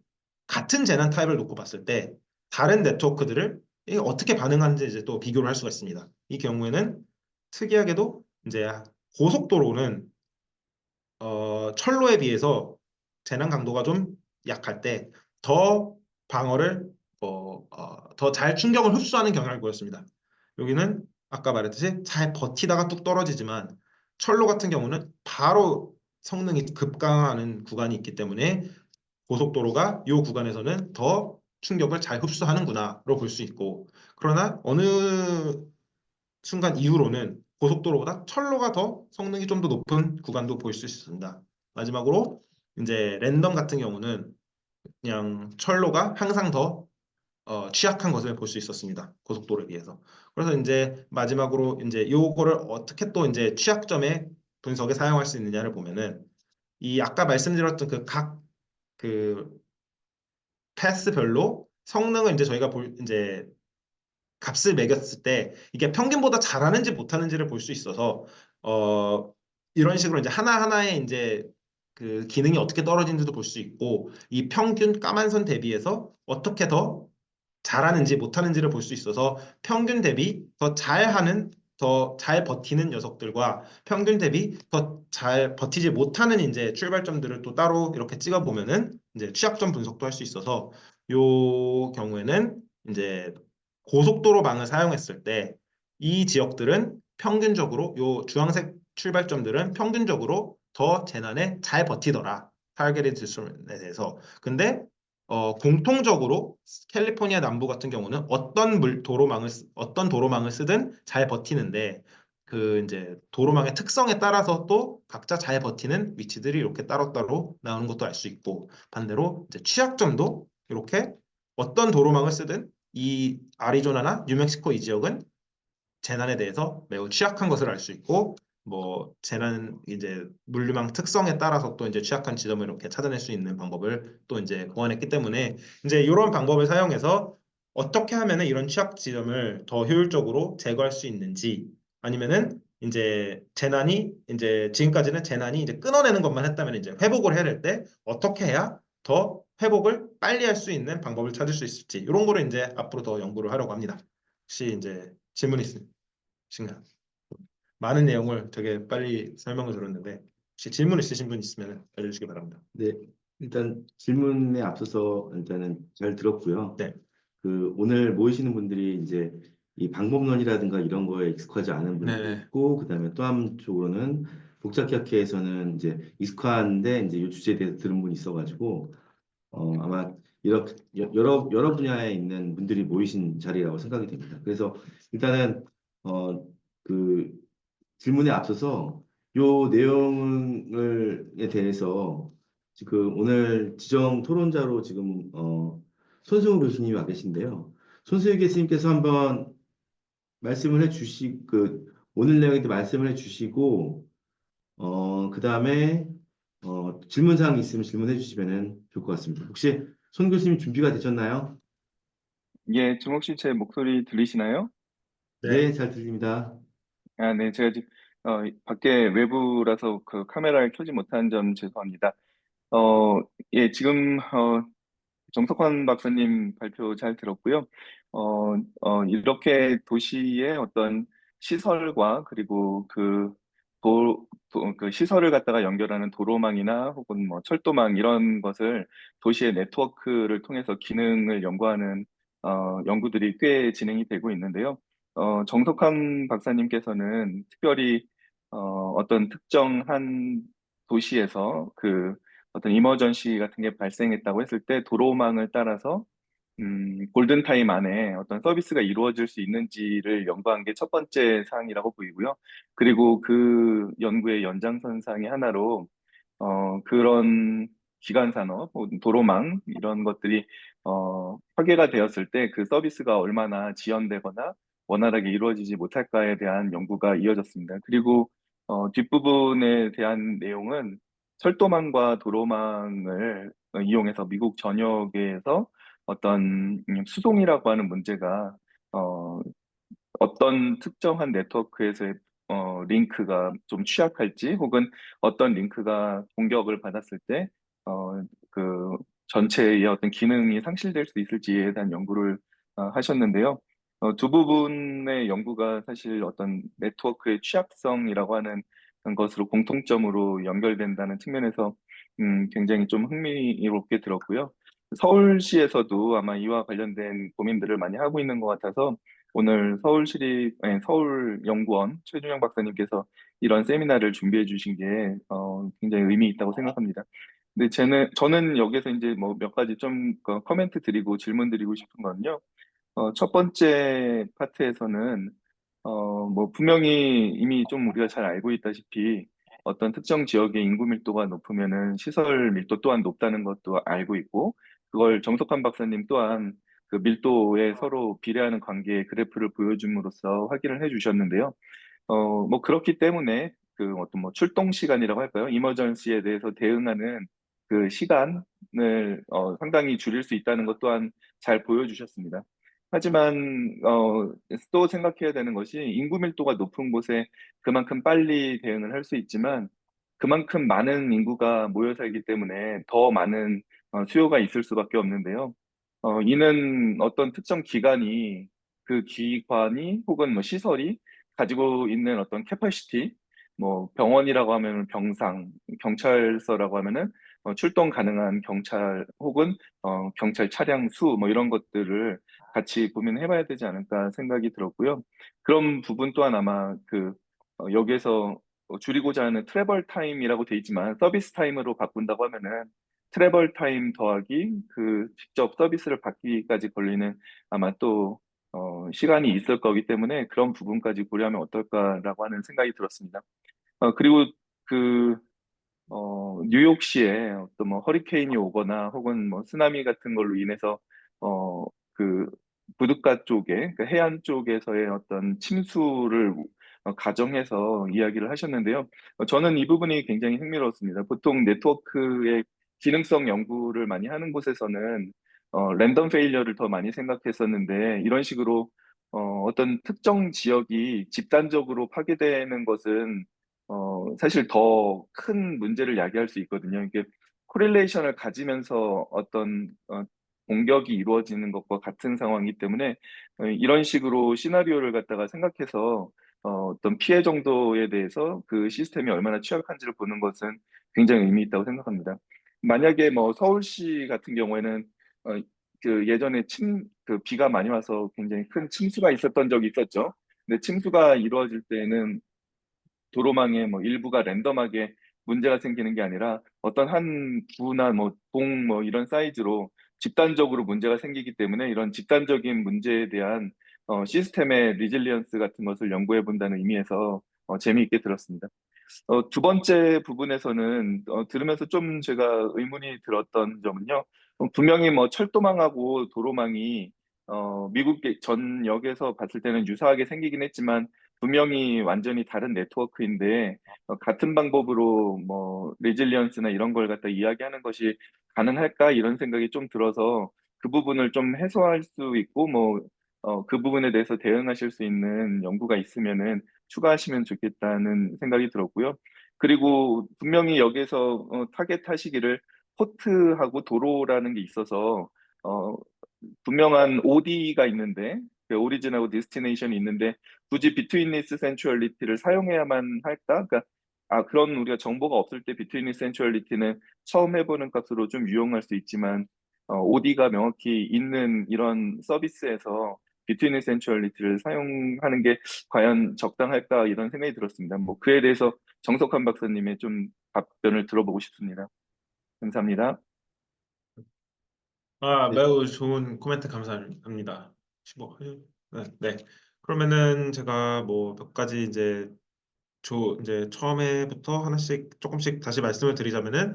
같은 재난 타입을 놓고 봤을 때 다른 네트워크들을 이게 어떻게 반응하는지 이제 또 비교를 할 수가 있습니다. 이 경우에는 특이하게도 이제 고속도로는 철로에 비해서 재난 강도가 좀 약할 때 더 방어를 더 잘 충격을 흡수하는 경향을 보였습니다. 여기는 아까 말했듯이 잘 버티다가 뚝 떨어지지만 철로 같은 경우는 바로 성능이 급강하는 구간이 있기 때문에 고속도로가 이 구간에서는 더 충격을 잘 흡수하는구나로 볼 수 있고 그러나 어느 순간 이후로는 고속도로보다 철로가 더 성능이 좀 더 높은 구간도 볼 수 있습니다. 마지막으로 이제 랜덤 같은 경우는 그냥 철로가 항상 더 취약한 것을 볼 수 있었습니다. 고속도로에 비해서. 그래서 이제 마지막으로 이제 요거를 어떻게 또 이제 취약점의 분석에 사용할 수 있느냐를 보면은 이 아까 말씀드렸던 그 패스별로 성능을 이제 저희가 이제 값을 매겼을 때 이게 평균보다 잘하는지 못하는지를 볼 수 있어서 어 이런 식으로 이제 하나하나의 이제 그 기능이 어떻게 떨어지는지도 볼 수 있고 이 평균 까만 선 대비해서 어떻게 더 잘하는지 못하는지를 볼 수 있어서 평균 대비 더 잘하는 더 잘 버티는 녀석들과 평균 대비 더 잘 버티지 못하는 이제 출발점들을 또 따로 이렇게 찍어 보면은 이제 취약점 분석도 할 수 있어서 요 경우에는 이제 고속도로망을 사용했을 때 이 지역들은 평균적으로 요 주황색 출발점들은 평균적으로 더 재난에 잘 버티더라. 타겟의 디스턴에 대해서. 근데 공통적으로 캘리포니아 남부 같은 경우는 어떤 도로망을 쓰든 잘 버티는데 그 이제 도로망의 특성에 따라서 또 각자 잘 버티는 위치들이 이렇게 따로따로 나오는 것도 알 수 있고 반대로 이제 취약점도 이렇게 어떤 도로망을 쓰든 이 아리조나나 뉴멕시코 이 지역은 재난에 대해서 매우 취약한 것을 알 수 있고 뭐 재난 이제 물류망 특성에 따라서 또 이제 취약한 지점을 이렇게 찾아낼 수 있는 방법을 또 이제 고안했기 때문에 이제 이런 방법을 사용해서 어떻게 하면은 이런 취약 지점을 더 효율적으로 제거할 수 있는지 아니면은 이제 재난이 이제 지금까지는 재난이 이제 끊어내는 것만 했다면 이제 회복을 해야 될 때 어떻게 해야 더 회복을 빨리 할 수 있는 방법을 찾을 수 있을지 이런 거를 이제 앞으로 더 연구를 하려고 합니다. 혹시 이제 질문 있으신가요? 많은 내용을 되게 빨리 설명을 들었는데 혹시 질문 있으신 분 있으면 알려주시기 바랍니다. 네, 일단 질문에 앞서서 일단은 잘 들었고요. 네, 그 오늘 모이시는 분들이 이제 이 방법론이라든가 이런 거에 익숙하지 않은 분들이 네, 있고, 그다음에 또 한쪽으로는 복잡학회에서는 이제 익숙한데 이제 이 주제에 대해서 들은 분이 있어가지고 아마 이렇게 여러 분야에 있는 분들이 모이신 자리라고 생각이 됩니다. 그래서 일단은 그 질문에 앞서서 요 내용에 대해서 지금 오늘 지정 토론자로 지금 손승우 교수님이 와 계신데요. 손승우 교수님께서 한번 말씀을 해주시 그 오늘 내용에 대해 말씀을 해주시고 그다음에 질문 사항이 있으면 질문해 주시면은 좋을 것 같습니다. 혹시 손 교수님 준비가 되셨나요? 예, 지금 혹시 제 목소리 들리시나요? 네, 네, 잘 들립니다. 아, 네, 제가 지금 밖에 외부라서 그 카메라를 켜지 못한 점 죄송합니다. 어, 예, 지금 정석환 박사님 발표 잘 들었고요. 이렇게 도시의 어떤 시설과 그리고 그 시설을 갖다가 연결하는 도로망이나 혹은 뭐 철도망 이런 것을 도시의 네트워크를 통해서 기능을 연구하는 연구들이 꽤 진행이 되고 있는데요. 정석환 박사님께서는 특별히 어떤 특정한 도시에서 그 어떤 이머전시 같은 게 발생했다고 했을 때 도로망을 따라서 골든타임 안에 어떤 서비스가 이루어질 수 있는지를 연구한 게 첫 번째 사항이라고 보이고요. 그리고 그 연구의 연장선상의 하나로 그런 기간 산업, 혹은 도로망 이런 것들이 설계가 되었을 때 그 서비스가 얼마나 지연되거나 원활하게 이루어지지 못할까에 대한 연구가 이어졌습니다. 그리고 뒷부분에 대한 내용은 철도망과 도로망을 이용해서 미국 전역에서 어떤 수송이라고 하는 문제가 어, 어떤 특정한 네트워크에서의 링크가 좀 취약할지 혹은 어떤 링크가 공격을 받았을 때 그 전체의 어떤 기능이 상실될 수 있을지에 대한 연구를 하셨는데요. 두 부분의 연구가 사실 어떤 네트워크의 취약성이라고 하는 것으로 공통점으로 연결된다는 측면에서 굉장히 좀 흥미롭게 들었고요. 서울시에서도 아마 이와 관련된 고민들을 많이 하고 있는 것 같아서 오늘 서울연구원 최준영 박사님께서 이런 세미나를 준비해 주신 게 굉장히 의미 있다고 생각합니다. 근데 저는 여기서 이제 뭐 몇 가지 좀 코멘트 드리고 질문 드리고 싶은 건요. 첫 번째 파트에서는 뭐 분명히 이미 좀 우리가 잘 알고 있다시피 어떤 특정 지역의 인구 밀도가 높으면은 시설 밀도 또한 높다는 것도 알고 있고 그걸 정석환 박사님 또한 그 밀도에 서로 비례하는 관계의 그래프를 보여줌으로써 확인을 해 주셨는데요. 뭐 그렇기 때문에 그 어떤 뭐 출동 시간이라고 할까요? 이머전시에 대해서 대응하는 그 시간을 상당히 줄일 수 있다는 것 또한 잘 보여주셨습니다. 하지만 또 생각해야 되는 것이 인구 밀도가 높은 곳에 그만큼 빨리 대응을 할 수 있지만 그만큼 많은 인구가 모여 살기 때문에 더 많은 수요가 있을 수밖에 없는데요. 이는 어떤 특정 기관이 그 기관이 혹은 뭐 시설이 가지고 있는 어떤 캐파시티, 뭐 병원이라고 하면 병상, 경찰서라고 하면은 출동 가능한 경찰 혹은 경찰 차량 수 뭐 이런 것들을 같이 고민해봐야 되지 않을까 생각이 들었고요. 그런 부분 또한 아마 그 여기에서 줄이고자 하는 트래블 타임이라고 돼 있지만 서비스 타임으로 바꾼다고 하면은 트래블 타임 더하기 그 직접 서비스를 받기까지 걸리는 아마 또 시간이 있을 거기 때문에 그런 부분까지 고려하면 어떨까라고 하는 생각이 들었습니다. 그리고 그 뉴욕시에 어떤 뭐 허리케인이 오거나 혹은 뭐 쓰나미 같은 걸로 인해서 어, 그 부둣가 쪽에 그 해안 쪽에서의 어떤 침수를 가정해서 이야기를 하셨는데요. 저는 이 부분이 굉장히 흥미로웠습니다. 보통 네트워크의 기능성 연구를 많이 하는 곳에서는 랜덤 페일러를 더 많이 생각했었는데 이런 식으로 어떤 특정 지역이 집단적으로 파괴되는 것은 사실 더 큰 문제를 야기할 수 있거든요. 이게 코릴레이션을 가지면서 어떤 공격이 이루어지는 것과 같은 상황이기 때문에 이런 식으로 시나리오를 갖다가 생각해서 어떤 피해 정도에 대해서 그 시스템이 얼마나 취약한지를 보는 것은 굉장히 의미 있다고 생각합니다. 만약에 뭐 서울시 같은 경우에는 어, 그 예전에 그 비가 많이 와서 굉장히 큰 침수가 있었던 적이 있었죠. 근데 침수가 이루어질 때는 도로망에 뭐 일부가 랜덤하게 문제가 생기는 게 아니라 어떤 한 구나 뭐 동 뭐 이런 사이즈로 집단적으로 문제가 생기기 때문에 이런 집단적인 문제에 대한 시스템의 리질리언스 같은 것을 연구해 본다는 의미에서 재미있게 들었습니다. 두 번째 부분에서는 들으면서 좀 제가 의문이 들었던 점은요. 분명히 뭐 철도망하고 도로망이 미국 전역에서 봤을 때는 유사하게 생기긴 했지만 분명히 완전히 다른 네트워크인데 같은 방법으로 뭐 레질리언스나 이런 걸 갖다 이야기하는 것이 가능할까 이런 생각이 좀 들어서 그 부분을 좀 해소할 수 있고 뭐 그 부분에 대해서 대응하실 수 있는 연구가 있으면은 추가하시면 좋겠다는 생각이 들었고요. 그리고 분명히 여기서 타겟하시기를 포트하고 도로라는 게 있어서 어, 분명한 OD가 있는데 그 오리진하고 디스티네이션이 있는데 굳이 비트윈리스 센츄얼리티를 사용해야만 할까? 그러니까 그런 우리가 정보가 없을 때 비트윈리스 센츄얼리티는 처음 해보는 값으로 좀 유용할 수 있지만 OD가 명확히 있는 이런 서비스에서 비트윈리스 센츄얼리티를 사용하는 게 과연 적당할까 이런 생각이 들었습니다. 뭐 그에 대해서 정석한 박사님의 좀 답변을 들어보고 싶습니다. 감사합니다. 네, 매우 좋은 코멘트 감사합니다. 15. 네, 네. 그러면은 제가 뭐 몇 가지 이제 처음에부터 하나씩 조금씩 다시 말씀을 드리자면은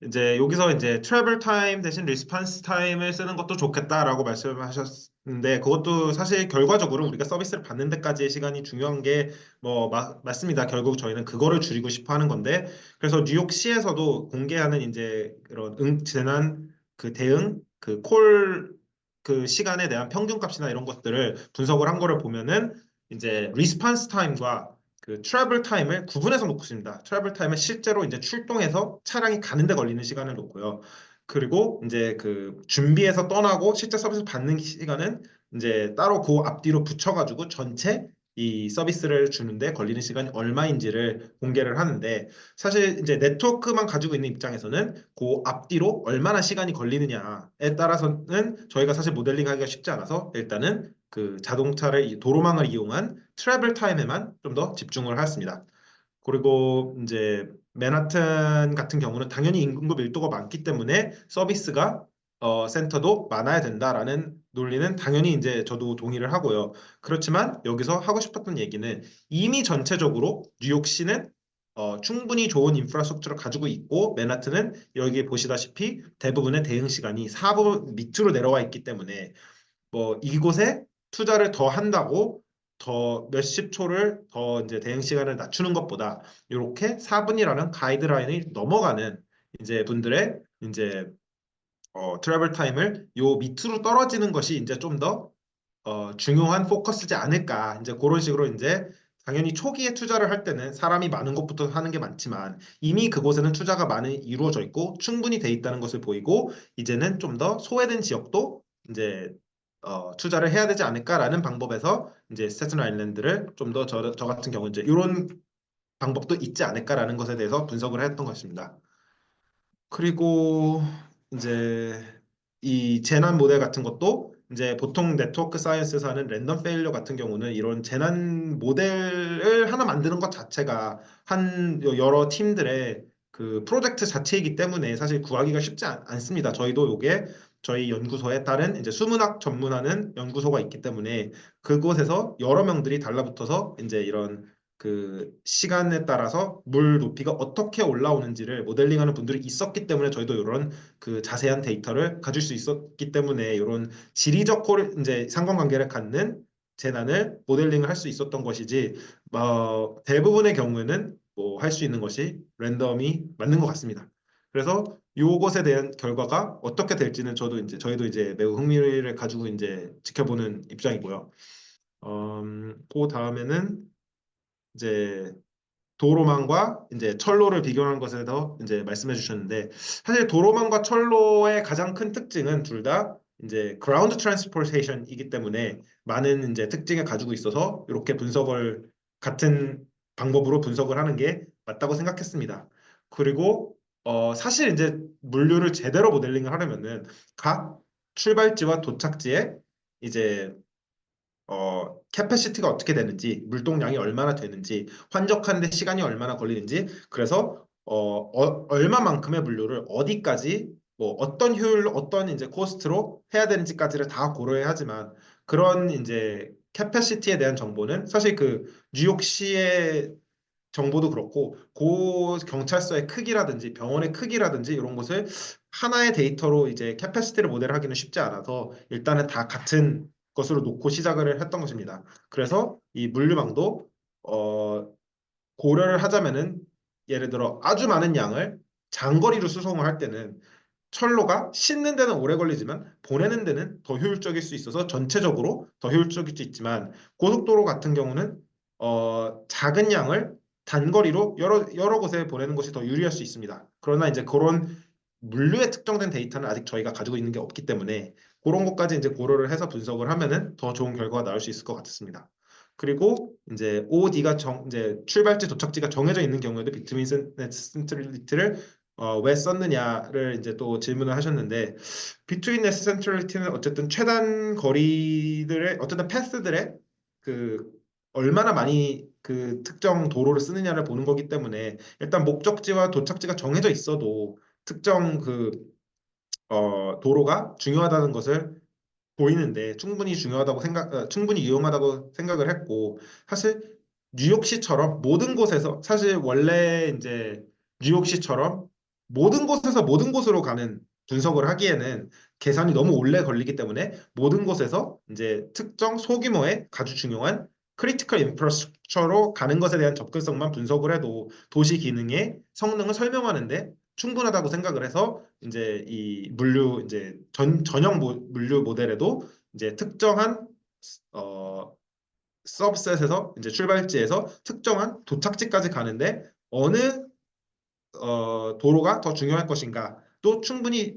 이제 여기서 이제 트래블 타임 대신 리스폰스 타임을 쓰는 것도 좋겠다라고 말씀하셨는데 그것도 사실 결과적으로 우리가 서비스를 받는 데까지의 시간이 중요한 게 뭐 맞습니다. 결국 저희는 그거를 줄이고 싶어 하는 건데 그래서 뉴욕시에서도 공개하는 이제 그런 재난 그 대응 그 시간에 대한 평균값이나 이런 것들을 분석을 한 거를 보면은 이제 리스폰스 타임과 그 트래블 타임을 구분해서 놓고 있습니다. 트래블 타임은 실제로 이제 출동해서 차량이 가는데 걸리는 시간을 놓고요. 그리고 이제 그 준비해서 떠나고 실제 서비스 받는 시간은 이제 따로 그 앞뒤로 붙여가지고 전체 이 서비스를 주는데 걸리는 시간이 얼마인지를 공개를 하는데 사실 이제 네트워크만 가지고 있는 입장에서는 그 앞뒤로 얼마나 시간이 걸리느냐에 따라서는 저희가 사실 모델링하기가 쉽지 않아서 일단은 그 자동차를 도로망을 이용한 트래블 타임에만 좀 더 집중을 하였습니다. 그리고 이제 맨하튼 같은 경우는 당연히 인구 밀도가 많기 때문에 서비스가 센터도 많아야 된다라는 논리는 당연히 이제 저도 동의를 하고요. 그렇지만 여기서 하고 싶었던 얘기는 이미 전체적으로 뉴욕시는 충분히 좋은 인프라스트럭처를 가지고 있고 맨하튼은 여기 보시다시피 대부분의 대응 시간이 4분 밑으로 내려와 있기 때문에 뭐 이곳에 투자를 더 한다고 더 몇십 초를 더 이제 대응 시간을 낮추는 것보다 이렇게 4분이라는 가이드라인을 넘어가는 이제 분들의 이제 트래블 타임을 요 밑으로 떨어지는 것이 이제 좀 더 중요한 포커스지 않을까 이제 그런 식으로 이제 당연히 초기에 투자를 할 때는 사람이 많은 것부터 하는 게 많지만 이미 그곳에는 투자가 많이 이루어져 있고 충분히 돼 있다는 것을 보이고 이제는 좀 더 소외된 지역도 이제 투자를 해야 되지 않을까라는 방법에서 이제 스태튼 아일랜드를 좀 더 저 같은 경우 이제 이런 방법도 있지 않을까라는 것에 대해서 분석을 했던 것입니다. 그리고 이제 이 재난 모델 같은 것도 이제 보통 네트워크 사이언스에서 하는 랜덤 페일러 같은 경우는 이런 재난 모델을 하나 만드는 것 자체가 한 여러 팀들의 그 프로젝트 자체이기 때문에 사실 구하기가 쉽지 않습니다. 저희도 요게 저희 연구소에 다른 이제 수문학 전문하는 연구소가 있기 때문에 그곳에서 여러 명들이 달라붙어서 이제 이런 그 시간에 따라서 물 높이가 어떻게 올라오는지를 모델링하는 분들이 있었기 때문에 저희도 이런 그 자세한 데이터를 가질 수 있었기 때문에 이런 지리적 이제 상관관계를 갖는 재난을 모델링을 할 수 있었던 것이지 대부분의 경우에는 뭐 할 수 있는 것이 랜덤이 맞는 것 같습니다. 그래서 요것에 대한 결과가 어떻게 될지는 저희도 이제 매우 흥미를 가지고 이제 지켜보는 입장이고요. 그 다음에는 이제 도로망과 이제 철로를 비교하는 것에 더 이제 말씀해 주셨는데 사실 도로망과 철로의 가장 큰 특징은 둘 다 이제 ground transportation이기 때문에 많은 이제 특징을 가지고 있어서 이렇게 분석을 같은 방법으로 분석을 하는 게 맞다고 생각했습니다. 그리고 사실 이제 물류를 제대로 모델링을 하려면은 각 출발지와 도착지에 이제 캐패시티가 어떻게 되는지, 물동량이 얼마나 되는지, 환적하는데 시간이 얼마나 걸리는지, 그래서 얼마만큼의 물류를 어디까지, 뭐 어떤 효율로, 어떤 이제 코스트로 해야 되는지까지를 다 고려해야 하지만 그런 이제 캐패시티에 대한 정보는 사실 그 뉴욕시의 정보도 그렇고 고 경찰서의 크기라든지 병원의 크기라든지 이런 것을 하나의 데이터로 이제 캐패시티를 모델하기는 쉽지 않아서 일단은 다 같은 것으로 놓고 시작을 했던 것입니다. 그래서 이 물류망도 어, 고려를 하자면은 예를 들어 아주 많은 양을 장거리로 수송을 할 때는 철로가 싣는 데는 오래 걸리지만 보내는 데는 더 효율적일 수 있어서 전체적으로 더 효율적일 수 있지만 고속도로 같은 경우는 작은 양을 단거리로 여러 곳에 보내는 것이 더 유리할 수 있습니다. 그러나 이제 그런 물류에 특정된 데이터는 아직 저희가 가지고 있는 게 없기 때문에 그런 것까지 이제 고려를 해서 분석을 하면은 더 좋은 결과가 나올 수 있을 것 같습니다. 그리고 이제 OD가 이제 출발지 도착지가 정해져 있는 경우에도 비트윈 센트럴리티를 왜 썼느냐를 이제 또 질문을 하셨는데 비트윈 네스 센트럴리티는 어쨌든 최단 거리들의 어쨌든 패스들의 그 얼마나 많이 그 특정 도로를 쓰느냐를 보는 거기 때문에 일단 목적지와 도착지가 정해져 있어도 특정 그 도로가 중요하다는 것을 보이는데 충분히 유용하다고 생각을 했고 사실 뉴욕시처럼 모든 곳에서 사실 원래 이제 뉴욕시처럼 모든 곳에서 모든 곳으로 가는 분석을 하기에는 계산이 너무 오래 걸리기 때문에 모든 곳에서 이제 특정 소규모의 아주 중요한 크리티컬 인프라스트럭처로 가는 것에 대한 접근성만 분석을 해도 도시 기능의 성능을 설명하는데 충분하다고 생각을 해서 이제 이 물류 이제 전형 물류 모델에도 이제 특정한 어 서브셋에서 이제 출발지에서 특정한 도착지까지 가는데 어느 도로가 더 중요할 것인가 또 충분히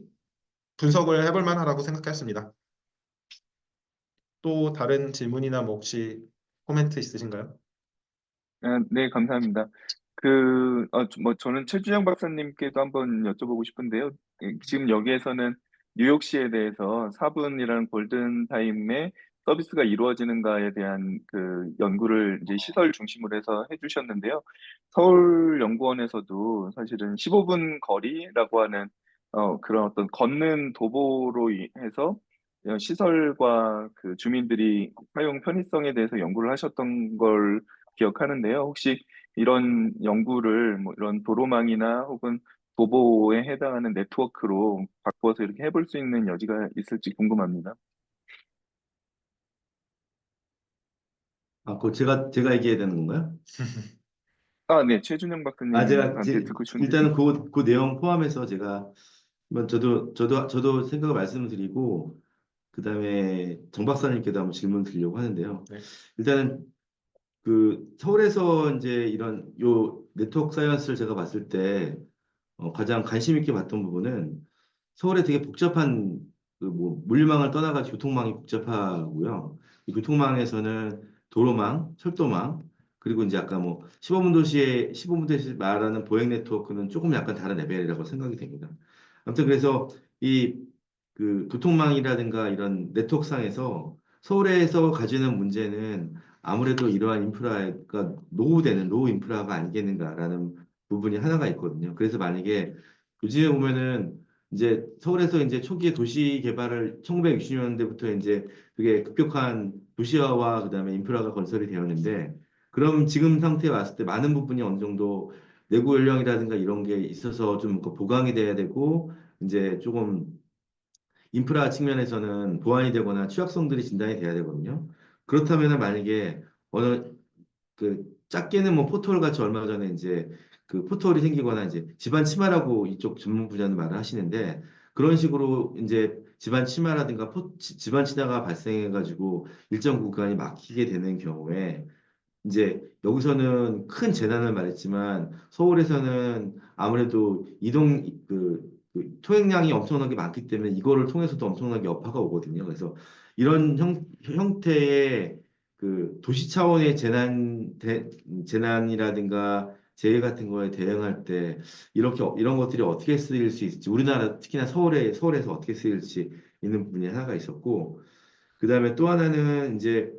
분석을 해볼 만하다고 생각했습니다. 또 다른 질문이나 뭐 혹시 코멘트 있으신가요? 네, 감사합니다. 저는 최준영 박사님께도 한번 여쭤보고 싶은데요. 지금 여기에서는 뉴욕시에 대해서 4분이라는 골든타임에 서비스가 이루어지는가에 대한 그 연구를 이제 시설 중심으로 해서 해주셨는데요. 서울연구원에서도 사실은 15분 거리라고 하는 그런 어떤 걷는 도보로 해서 시설과 그 주민들이 사용 편의성에 대해서 연구를 하셨던 걸 기억하는데요. 혹시 이런 연구를 뭐 이런 도로망이나 혹은 도보에 해당하는 네트워크로 바꿔서 이렇게 해볼 수 있는 여지가 있을지 궁금합니다. 그거 제가 얘기해야 되는 건가요? 네, 최준영 제가 박사님한테 듣고 싶은데, 일단은 그 내용 포함해서 제가 한번 저도 생각을 말씀드리고 그다음에 정 박사님께도 한번 질문 드리려고 하는데요. 네. 일단은 그 서울에서 이제 이런 요 네트워크 사이언스를 제가 봤을 때 가장 관심 있게 봤던 부분은 서울에 되게 복잡한 그 뭐 물망을 떠나가지고 교통망이 복잡하고요. 이 교통망에서는 도로망, 철도망, 그리고 이제 아까 뭐 15분 도시 말하는 보행 네트워크는 조금 약간 다른 레벨이라고 생각이 됩니다. 아무튼 그래서 이 그 교통망이라든가 이런 네트워크상에서 서울에서 가지는 문제는 아무래도 이러한 인프라가 노후되는 로우 인프라가 아니겠는가라는 부분이 하나가 있거든요. 그래서 만약에 요즘에 보면은 이제 서울에서 이제 초기에 도시 개발을 1960년대부터 이제 그게 급격한 도시화와 그다음에 인프라가 건설이 되었는데 그럼 지금 상태에 왔을 때 많은 부분이 어느 정도 내구 연령이라든가 이런 게 있어서 좀 보강이 돼야 되고 이제 조금 인프라 측면에서는 보완이 되거나 취약성들이 진단이 돼야 되거든요. 그렇다면 만약에 어느 그 작게는 뭐 포털 같이 얼마 전에 이제 그 포털이 생기거나 이제 집안 치마라고 이쪽 전문 분야는 말을 하시는데 그런 식으로 이제 집안 치마라든가 집안 치마가 발생해 가지고 일정 구간이 막히게 되는 경우에 이제 여기서는 큰 재난을 말했지만 서울에서는 아무래도 그 통행량이 엄청나게 많기 때문에 이거를 통해서도 엄청나게 여파가 오거든요. 그래서 이런 형태의 그 도시 차원의 재난이라든가 재해 같은 거에 대응할 때 이렇게 이런 것들이 어떻게 쓰일 수 있을지 우리나라 특히나 서울에서 어떻게 쓰일지 있는 부분이 하나가 있었고 그다음에 또 하나는 이제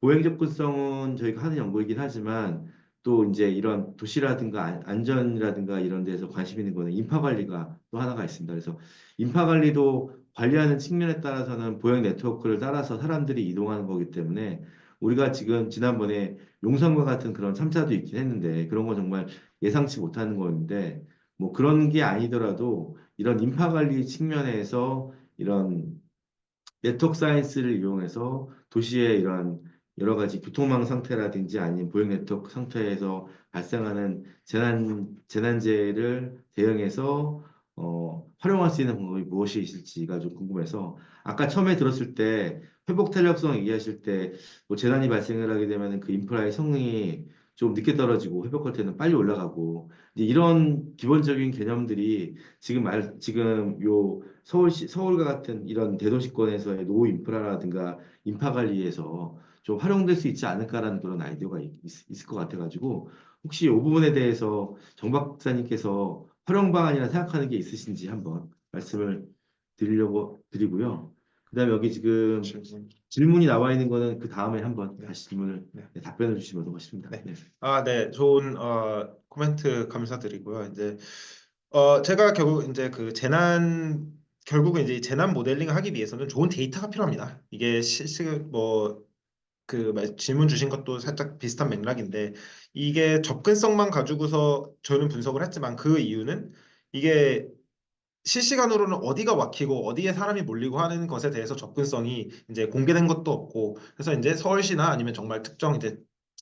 보행 접근성은 저희가 하는 연구이긴 하지만 또 이제 이런 도시라든가 안전이라든가 이런 데서 관심 있는 거는 인파 관리가 또 하나가 있습니다. 그래서 인파 관리도 관리하는 측면에 따라서는 보행 네트워크를 따라서 사람들이 이동하는 거기 때문에 우리가 지금 지난번에 용산과 같은 그런 참사도 있긴 했는데 그런 건 정말 예상치 못하는 거였는데 뭐 그런 게 아니더라도 이런 인파 관리 측면에서 이런 네트워크 사이언스를 이용해서 도시의 이런 여러 가지 교통망 상태라든지 아니면 보행 네트워크 상태에서 발생하는 재난재해를 대응해서 활용할 수 있는 방법이 무엇이 있을지가 좀 궁금해서 아까 처음에 들었을 때 회복 탄력성 얘기하실 때 뭐 재난이 발생을 하게 되면 그 인프라의 성능이 좀 늦게 떨어지고 회복할 때는 빨리 올라가고 이제 이런 기본적인 개념들이 지금 요 서울과 같은 이런 대도시권에서의 노후 인프라라든가 인파 관리에서 좀 활용될 수 있지 않을까라는 그런 아이디어가 있을 것 같아가지고 혹시 이 부분에 대해서 정 박사님께서 활용 방안이나 생각하는 게 있으신지 한번 말씀을 드리고요. 그다음에 여기 지금 질문. 질문이 나와 있는 거는 그 다음에 한번 네. 다시 질문을 네. 답변을 주시면 고맙습니다. 네. 네. 네, 좋은 코멘트 감사드리고요. 이제 제가 결국 이제 그 결국은 이제 재난 모델링을 하기 위해서는 좋은 데이터가 필요합니다. 이게 실시간 질문 주신 것도 살짝 비슷한 맥락인데 이게 접근성만 가지고서 저는 분석을 했지만 그 이유는 이게 실시간으로는 어디가 막히고 어디에 사람이 몰리고 하는 것에 대해서 접근성이 이제 공개된 것도 없고 그래서 이제 서울시나 아니면 정말 특정 이제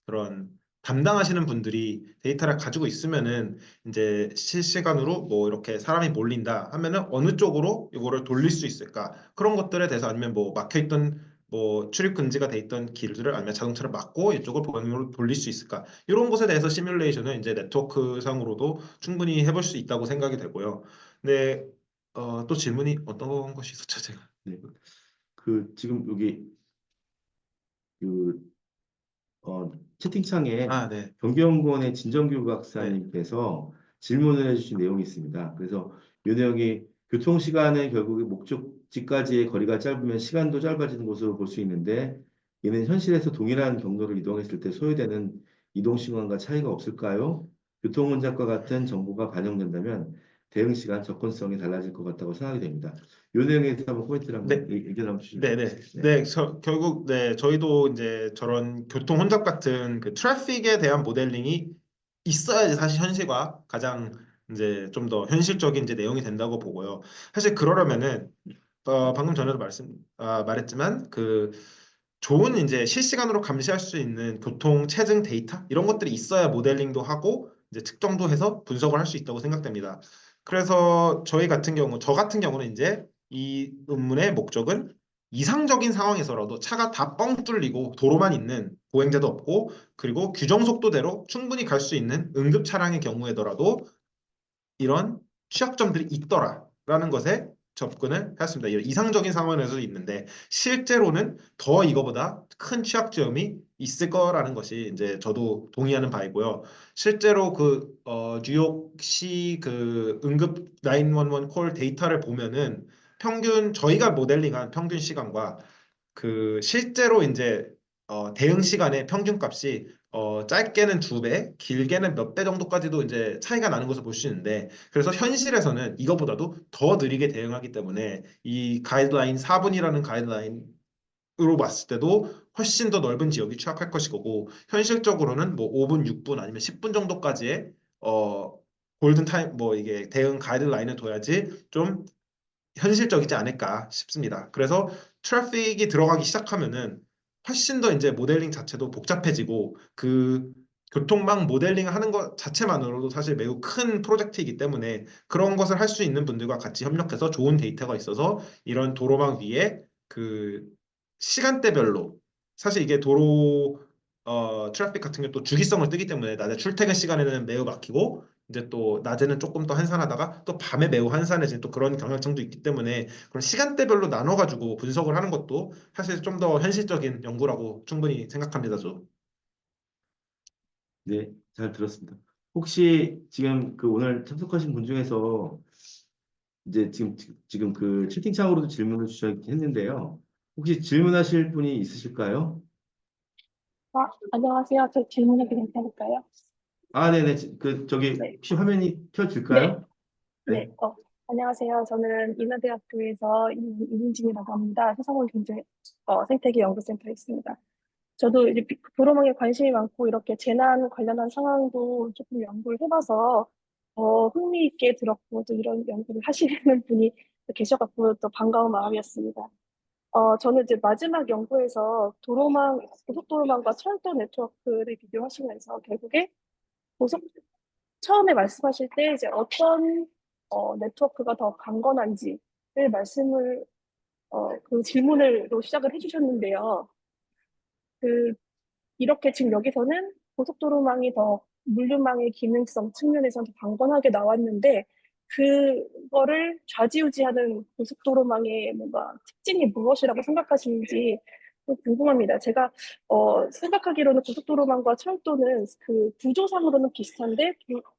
그런 담당하시는 분들이 데이터를 가지고 있으면은 이제 실시간으로 뭐 이렇게 사람이 몰린다 하면은 어느 쪽으로 이거를 돌릴 수 있을까 그런 것들에 대해서 아니면 뭐 막혀있던 뭐 출입 금지가 돼 있던 길들을 아니면 자동차를 막고 이쪽을 보행로로 돌릴 수 있을까 이런 것에 대해서 시뮬레이션을 이제 네트워크 상으로도 충분히 해볼 수 있다고 생각이 되고요. 네, 또 질문이 어떤 것이 있었죠, 제가? 네. 그 지금 여기 그 채팅창에 네, 경기연구원의 진정규 네, 박사님께서 질문을 해주신 내용이 있습니다. 그래서 이 내용이 교통시간은 결국 목적지까지의 거리가 짧으면 시간도 짧아지는 것으로 볼 수 있는데 이는 현실에서 동일한 경로를 이동했을 때 소요되는 이동시간과 차이가 없을까요? 교통혼잡과 같은 정보가 반영된다면 대응시간 접근성이 달라질 것 같다고 생각이 됩니다. 이 내용에 대해서 한번 포인트를 네, 한번 의견 한번 주시면 네, 네, 좋겠습니다. 네. 네. 결국 네, 저희도 이제 저런 교통 혼잡 같은 그 트래픽에 대한 모델링이 있어야지 사실 현실과 가장 이제 좀 더 현실적인 이제 내용이 된다고 보고요. 사실 그러려면은 방금 전에도 말했지만 그 좋은 이제 실시간으로 감시할 수 있는 교통 체증 데이터 이런 것들이 있어야 모델링도 하고 이제 측정도 해서 분석을 할 수 있다고 생각됩니다. 그래서 저 같은 경우는 이제 이 논문의 목적은 이상적인 상황에서라도 차가 다 뻥 뚫리고 도로만 있는 보행자도 없고 그리고 규정 속도대로 충분히 갈 수 있는 응급 차량의 경우에더라도 이런 취약점들이 있더라라는 것에 접근을 했습니다. 이런 이상적인 상황에서 있는데 실제로는 더 이거보다 큰 취약점이 있을 거라는 것이 이제 저도 동의하는 바이고요. 실제로 뉴욕시 그 응급 911 콜 데이터를 보면은 평균 저희가 모델링한 평균 시간과 그 실제로 이제 대응 시간의 평균 값이 짧게는 2배, 길게는 몇 배 정도까지도 이제 차이가 나는 것을 볼 수 있는데, 그래서 현실에서는 이거보다도 더 느리게 대응하기 때문에 이 가이드라인 4분이라는 가이드라인으로 봤을 때도 훨씬 더 넓은 지역이 취약할 것이고, 현실적으로는 뭐 5분, 6분 아니면 10분 정도까지의 어 골든 타임 뭐 이게 대응 가이드라인을 둬야지 좀 현실적이지 않을까 싶습니다. 그래서 트래픽이 들어가기 시작하면은 훨씬 더 이제 모델링 자체도 복잡해지고 그 교통망 모델링 하는 것 자체만으로도 사실 매우 큰 프로젝트이기 때문에 그런 것을 할 수 있는 분들과 같이 협력해서 좋은 데이터가 있어서 이런 도로망 위에 그 시간대별로 사실 이게 도로 트래픽 같은 게 또 주기성을 띠기 때문에 낮에 출퇴근 시간에는 매우 막히고 이제 또 낮에는 조금 더 한산하다가 또 밤에 매우 한산해진 또 그런 경향성도 있기 때문에 그런 시간대별로 나눠가지고 분석을 하는 것도 사실 좀 더 현실적인 연구라고 충분히 생각합니다, 저. 네, 잘 들었습니다. 혹시 지금 그 오늘 참석하신 분 중에서 이제 지금 그 채팅창으로도 질문을 주셨는데요. 혹시 질문하실 분이 있으실까요? 안녕하세요. 저 질문해도 괜찮을까요? 아, 네네. 그 저기 네. 혹시 화면이 네. 켜질까요? 네. 네. 안녕하세요. 저는 인하대학교에서 이민진이라고 합니다. 해상원 경제 생태계 연구센터에 있습니다. 저도 이제 도로망에 관심이 많고 이렇게 재난 관련한 상황도 조금 연구를 해봐서 흥미있게 들었고 또 이런 연구를 하시는 분이 계셔갖고 또 반가운 마음이었습니다. 저는 이제 마지막 연구에서 고속도로망과 철도 네트워크를 비교하시면서 결국에 고속 처음에 말씀하실 때 이제 어떤 네트워크가 더 강건한지를 그 질문으로 시작을 해주셨는데요. 그 이렇게 지금 여기서는 고속도로망이 더 물류망의 기능성 측면에서 더 강건하게 나왔는데 그거를 좌지우지하는 고속도로망의 뭔가 특징이 무엇이라고 생각하시는지 좀 궁금합니다. 제가 생각하기로는 고속도로망과 철도는 그 구조상으로는 비슷한데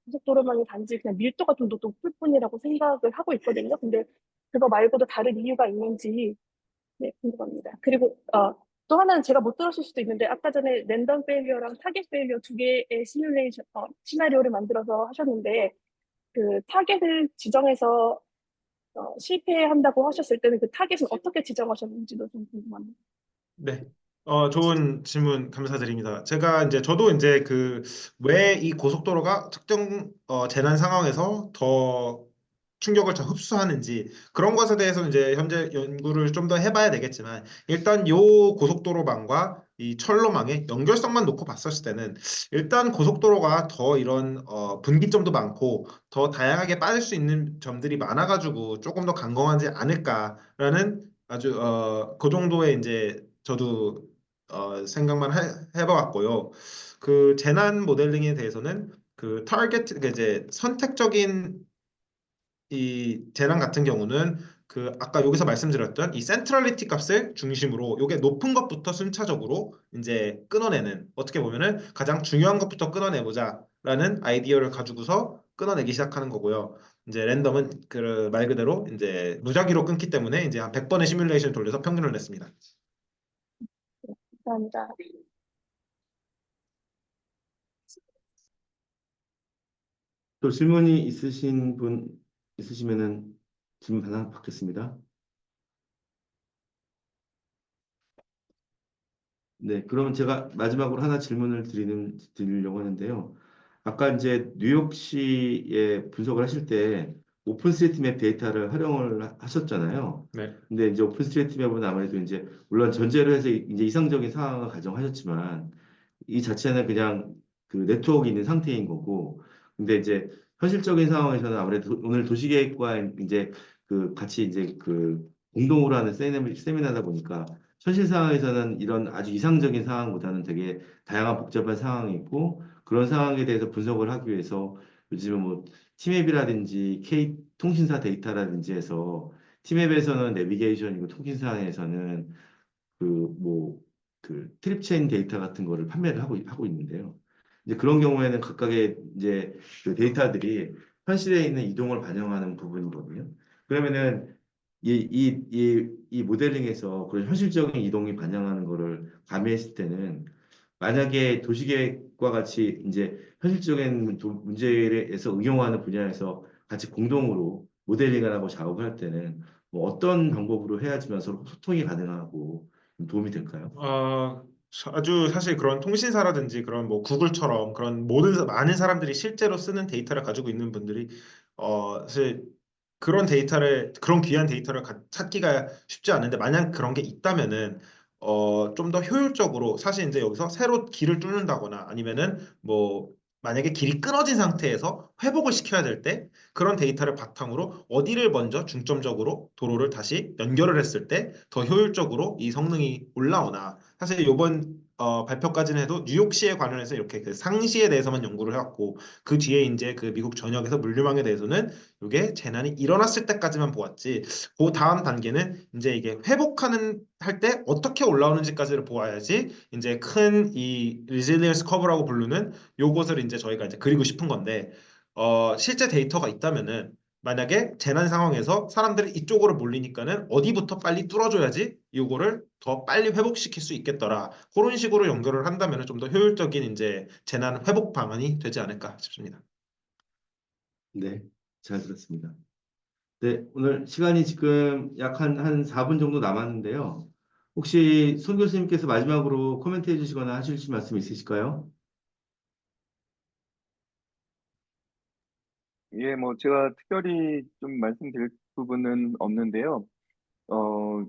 고속도로망이 단지 그냥 밀도가 좀 더 높을 뿐이라고 생각을 하고 있거든요. 근데 그거 말고도 다른 이유가 있는지 네, 궁금합니다. 그리고 또 하나는 제가 못 들었을 수도 있는데 아까 전에 랜덤 페일리어랑 타겟 페일리어 두 개의 시나리오를 만들어서 하셨는데 그 타겟을 지정해서 실패한다고 하셨을 때는 그 타겟은 어떻게 지정하셨는지도 좀 궁금합니다. 네. 좋은 질문 감사드립니다. 저도 이제 그 왜 이 고속도로가 특정 재난 상황에서 더 충격을 잘 흡수하는지 그런 것에 대해서 이제 현재 연구를 좀 더 해봐야 되겠지만 일단 요 고속도로망과 이 철로망의 연결성만 놓고 봤었을 때는 일단 고속도로가 더 이런 분기점도 많고 더 다양하게 빠질 수 있는 점들이 많아가지고 조금 더 강건하지 않을까라는 아주 그 정도의 이제 저도 생각만 해봐왔고요. 그 재난 모델링에 대해서는 그 타겟 그 이제 선택적인 이 재난 같은 경우는 그 아까 여기서 말씀드렸던 이 센트럴리티 값을 중심으로 요게 높은 것부터 순차적으로 이제 끊어내는 어떻게 보면은 가장 중요한 것부터 끊어내보자라는 아이디어를 가지고서 끊어내기 시작하는 거고요. 이제 랜덤은 그 말 그대로 이제 무작위로 끊기 때문에 이제 한 100번의 시뮬레이션 돌려서 평균을 냈습니다. 감사합니다. 또 질문이 있으신 분 있으시면은 질문 하나 받겠습니다. 네, 그러면 제가 마지막으로 하나 드리려고 하는데요. 아까 이제 뉴욕시에 분석을 하실 때 오픈스트리트맵 데이터를 활용을 하셨잖아요. 네. 근데 이제 오픈스트리트맵은 아무래도 이제 물론 전제로 해서 이제 이상적인 상황을 가정하셨지만 이 자체는 그냥 그 네트워크 있는 상태인 거고, 근데 이제 현실적인 상황에서는 아무래도 오늘 도시계획과 이제 그 같이 이제 그 공동으로 하는 세미나다 보니까 현실 상황에서는 이런 아주 이상적인 상황보다는 되게 다양한 복잡한 상황이 있고 그런 상황에 대해서 분석을 하기 위해서 요즘은 뭐 티맵이라든지 K 통신사 데이터라든지 해서 티맵에서는 내비게이션이고 통신사에서는 그 뭐 그 트립 체인 데이터 같은 거를 판매를 하고 있는데요. 이제 그런 경우에는 각각의 이제 그 데이터들이 현실에 있는 이동을 반영하는 부분이거든요. 그러면은 이 모델링에서 그런 현실적인 이동이 반영하는 거를 가미했을 때는 만약에 도시계획과 같이 이제 현실적인 문제에서 응용하는 분야에서 같이 공동으로 모델링을 하고 작업을 할 때는 뭐 어떤 방법으로 해야지만 서로 소통이 가능하고 도움이 될까요? 아주 사실 그런 통신사라든지 그런 뭐 구글처럼 그런 많은 사람들이 실제로 쓰는 데이터를 가지고 있는 분들이 사실 그런 귀한 데이터를 찾기가 쉽지 않은데 만약 그런 게 있다면은 좀 더 효율적으로 사실 이제 여기서 새로 길을 뚫는다거나 아니면은 뭐 만약에 길이 끊어진 상태에서 회복을 시켜야 될 때 그런 데이터를 바탕으로 어디를 먼저 중점적으로 도로를 다시 연결을 했을 때 더 효율적으로 이 성능이 올라오나 사실 이번 발표까지는 해도 뉴욕시에 관련해서 이렇게 그 상시에 대해서만 연구를 해왔고 그 뒤에 이제 그 미국 전역에서 물류망에 대해서는 이게 재난이 일어났을 때까지만 보았지. 그 다음 단계는 이제 이게 회복하는 할 때 어떻게 올라오는지까지를 보아야지 이제 큰 이 resilience curve라고 부르는 요것을 이제 저희가 이제 그리고 싶은 건데 실제 데이터가 있다면은 만약에 재난 상황에서 사람들이 이쪽으로 몰리니까는 어디부터 빨리 뚫어줘야지 요거를 더 빨리 회복시킬 수 있겠더라. 그런 식으로 연결을 한다면 좀 더 효율적인 이제 재난 회복 방안이 되지 않을까 싶습니다. 네, 잘 들었습니다. 네, 오늘 시간이 지금 약 한 4분 정도 남았는데요. 혹시 손 교수님께서 마지막으로 코멘트 해주시거나 하실 말씀 있으실까요? 예, 뭐 제가 특별히 좀 말씀드릴 부분은 없는데요. 어,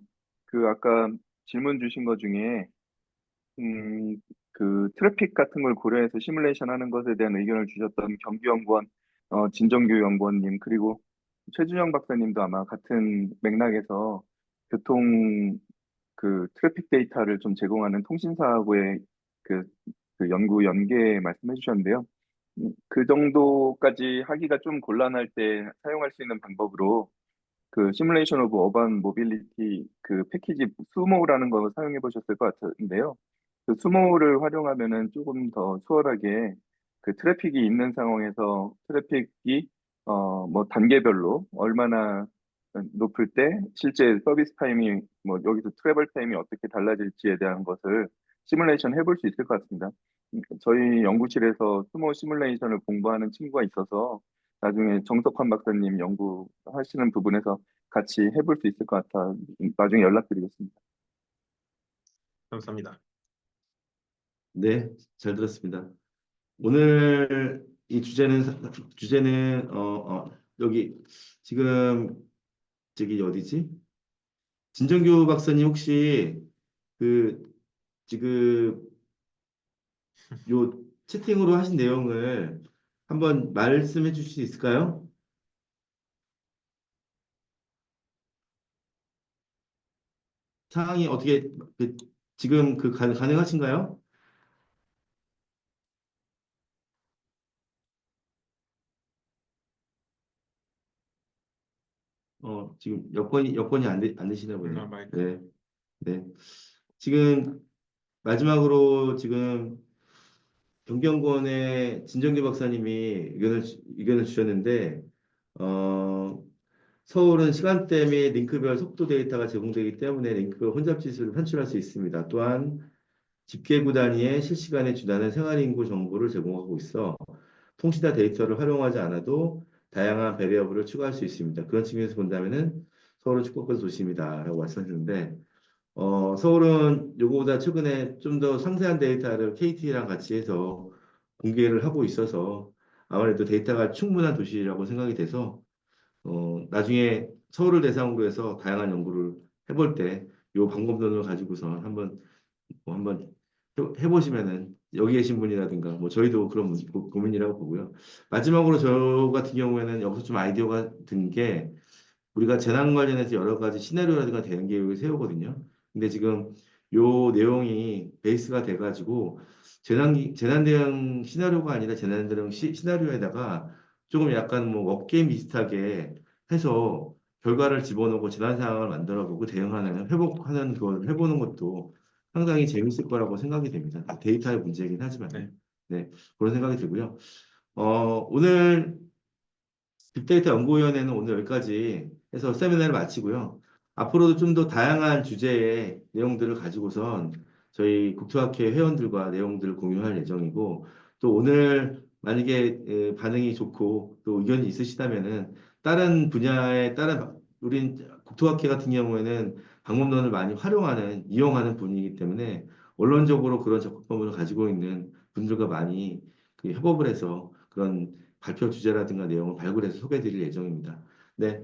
그 아까 질문 주신 것 중에 음, 그 트래픽 같은 걸 고려해서 시뮬레이션 하는 것에 대한 의견을 주셨던 경기연구원 진정규 연구원님 그리고 최준영 박사님도 아마 같은 맥락에서 교통 그 트래픽 데이터를 좀 제공하는 통신사하고의 그, 그 연구 연계 말씀해 주셨는데요. 그 정도까지 하기가 좀 곤란할 때 사용할 수 있는 방법으로 그 시뮬레이션 오브 어반 모빌리티 그 패키지 수모라는 거 사용해 보셨을 것 같은데요. 그 수모를 활용하면은 조금 더 수월하게 그 트래픽이 있는 상황에서 트래픽이 뭐 단계별로 얼마나 높을 때 실제 서비스 타임이 뭐 여기서 트래블 타임이 어떻게 달라질지에 대한 것을 시뮬레이션 해볼 수 있을 것 같습니다. 저희 연구실에서 수모 시뮬레이션을 공부하는 친구가 있어서 나중에 정석환 박사님 연구하시는 부분에서 같이 해볼 수 있을 것 같아 나중에 연락드리겠습니다. 감사합니다. 네, 잘 들었습니다. 오늘 이 주제는 여기 지금 저기 어디지? 진정규 박사님 혹시 그 지금 요 채팅으로 하신 내용을 한번 말씀해 주실 수 있을까요? 상황이 어떻게 그, 지금 가능하신가요? 지금 여건이 안 되시나 보네요. 마이크. 네, 네. 지금 마지막으로 지금 경기연구원의 진정규 박사님이 의견을 주셨는데, 어, 서울은 시간대 및 링크별 속도 데이터가 제공되기 때문에 링크 혼잡 지수를 산출할 수 있습니다. 또한 집계구 단위의 실시간에 준하는 생활인구 정보를 제공하고 있어 통신사 데이터를 활용하지 않아도 다양한 베리어블을 추가할 수 있습니다. 그런 측면에서 본다면은 서울은 축복받은 도시입니다라고 말씀하셨는데 서울은 요거보다 최근에 좀 더 상세한 데이터를 KT랑 같이 해서 공개를 하고 있어서 아무래도 데이터가 충분한 도시라고 생각이 돼서 나중에 서울을 대상으로 해서 다양한 연구를 해볼 때 요 방법론을 가지고서 한번 해보시면은 여기 계신 분이라든가 뭐 저희도 그런 고민이라고 보고요. 마지막으로 저 같은 경우에는 여기서 좀 아이디어가 든 게 우리가 재난 관련해서 여러 가지 시나리오라든가 대응 계획을 세우거든요. 근데 지금 요 내용이 베이스가 돼가지고 재난 대응 시나리오가 아니라 재난 대응 시나리오에다가 조금 약간 뭐 워게임 비슷하게 해서 결과를 집어넣고 재난 상황을 만들어보고 대응하는 회복하는 걸 해보는 것도 상당히 재밌을 거라고 생각이 됩니다. 데이터의 문제이긴 하지만 네. 네, 그런 생각이 들고요. 오늘 빅데이터 연구위원회는 오늘 여기까지 해서 세미나를 마치고요. 앞으로도 좀 더 다양한 주제의 내용들을 가지고선 저희 국토학회 회원들과 내용들을 공유할 예정이고 또 오늘 만약에 반응이 좋고 또 의견이 있으시다면은 다른 분야의 다른 우린 국토학회 같은 경우에는 방법론을 많이 이용하는 분이기 때문에 원론적으로 그런 접근법을 가지고 있는 분들과 많이 그 협업을 해서 그런 발표 주제라든가 내용을 발굴해서 소개해 드릴 예정입니다. 네.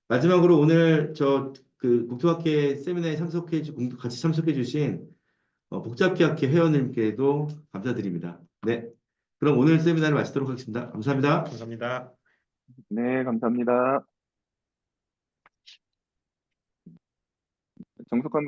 마지막으로 오늘 그 국토학회 세미나에 같이 참석해 주신 복잡기학회 회원님께도 감사드립니다. 네. 그럼 오늘 세미나를 마치도록 하겠습니다. 감사합니다. 감사합니다. 네, 감사합니다. 정석환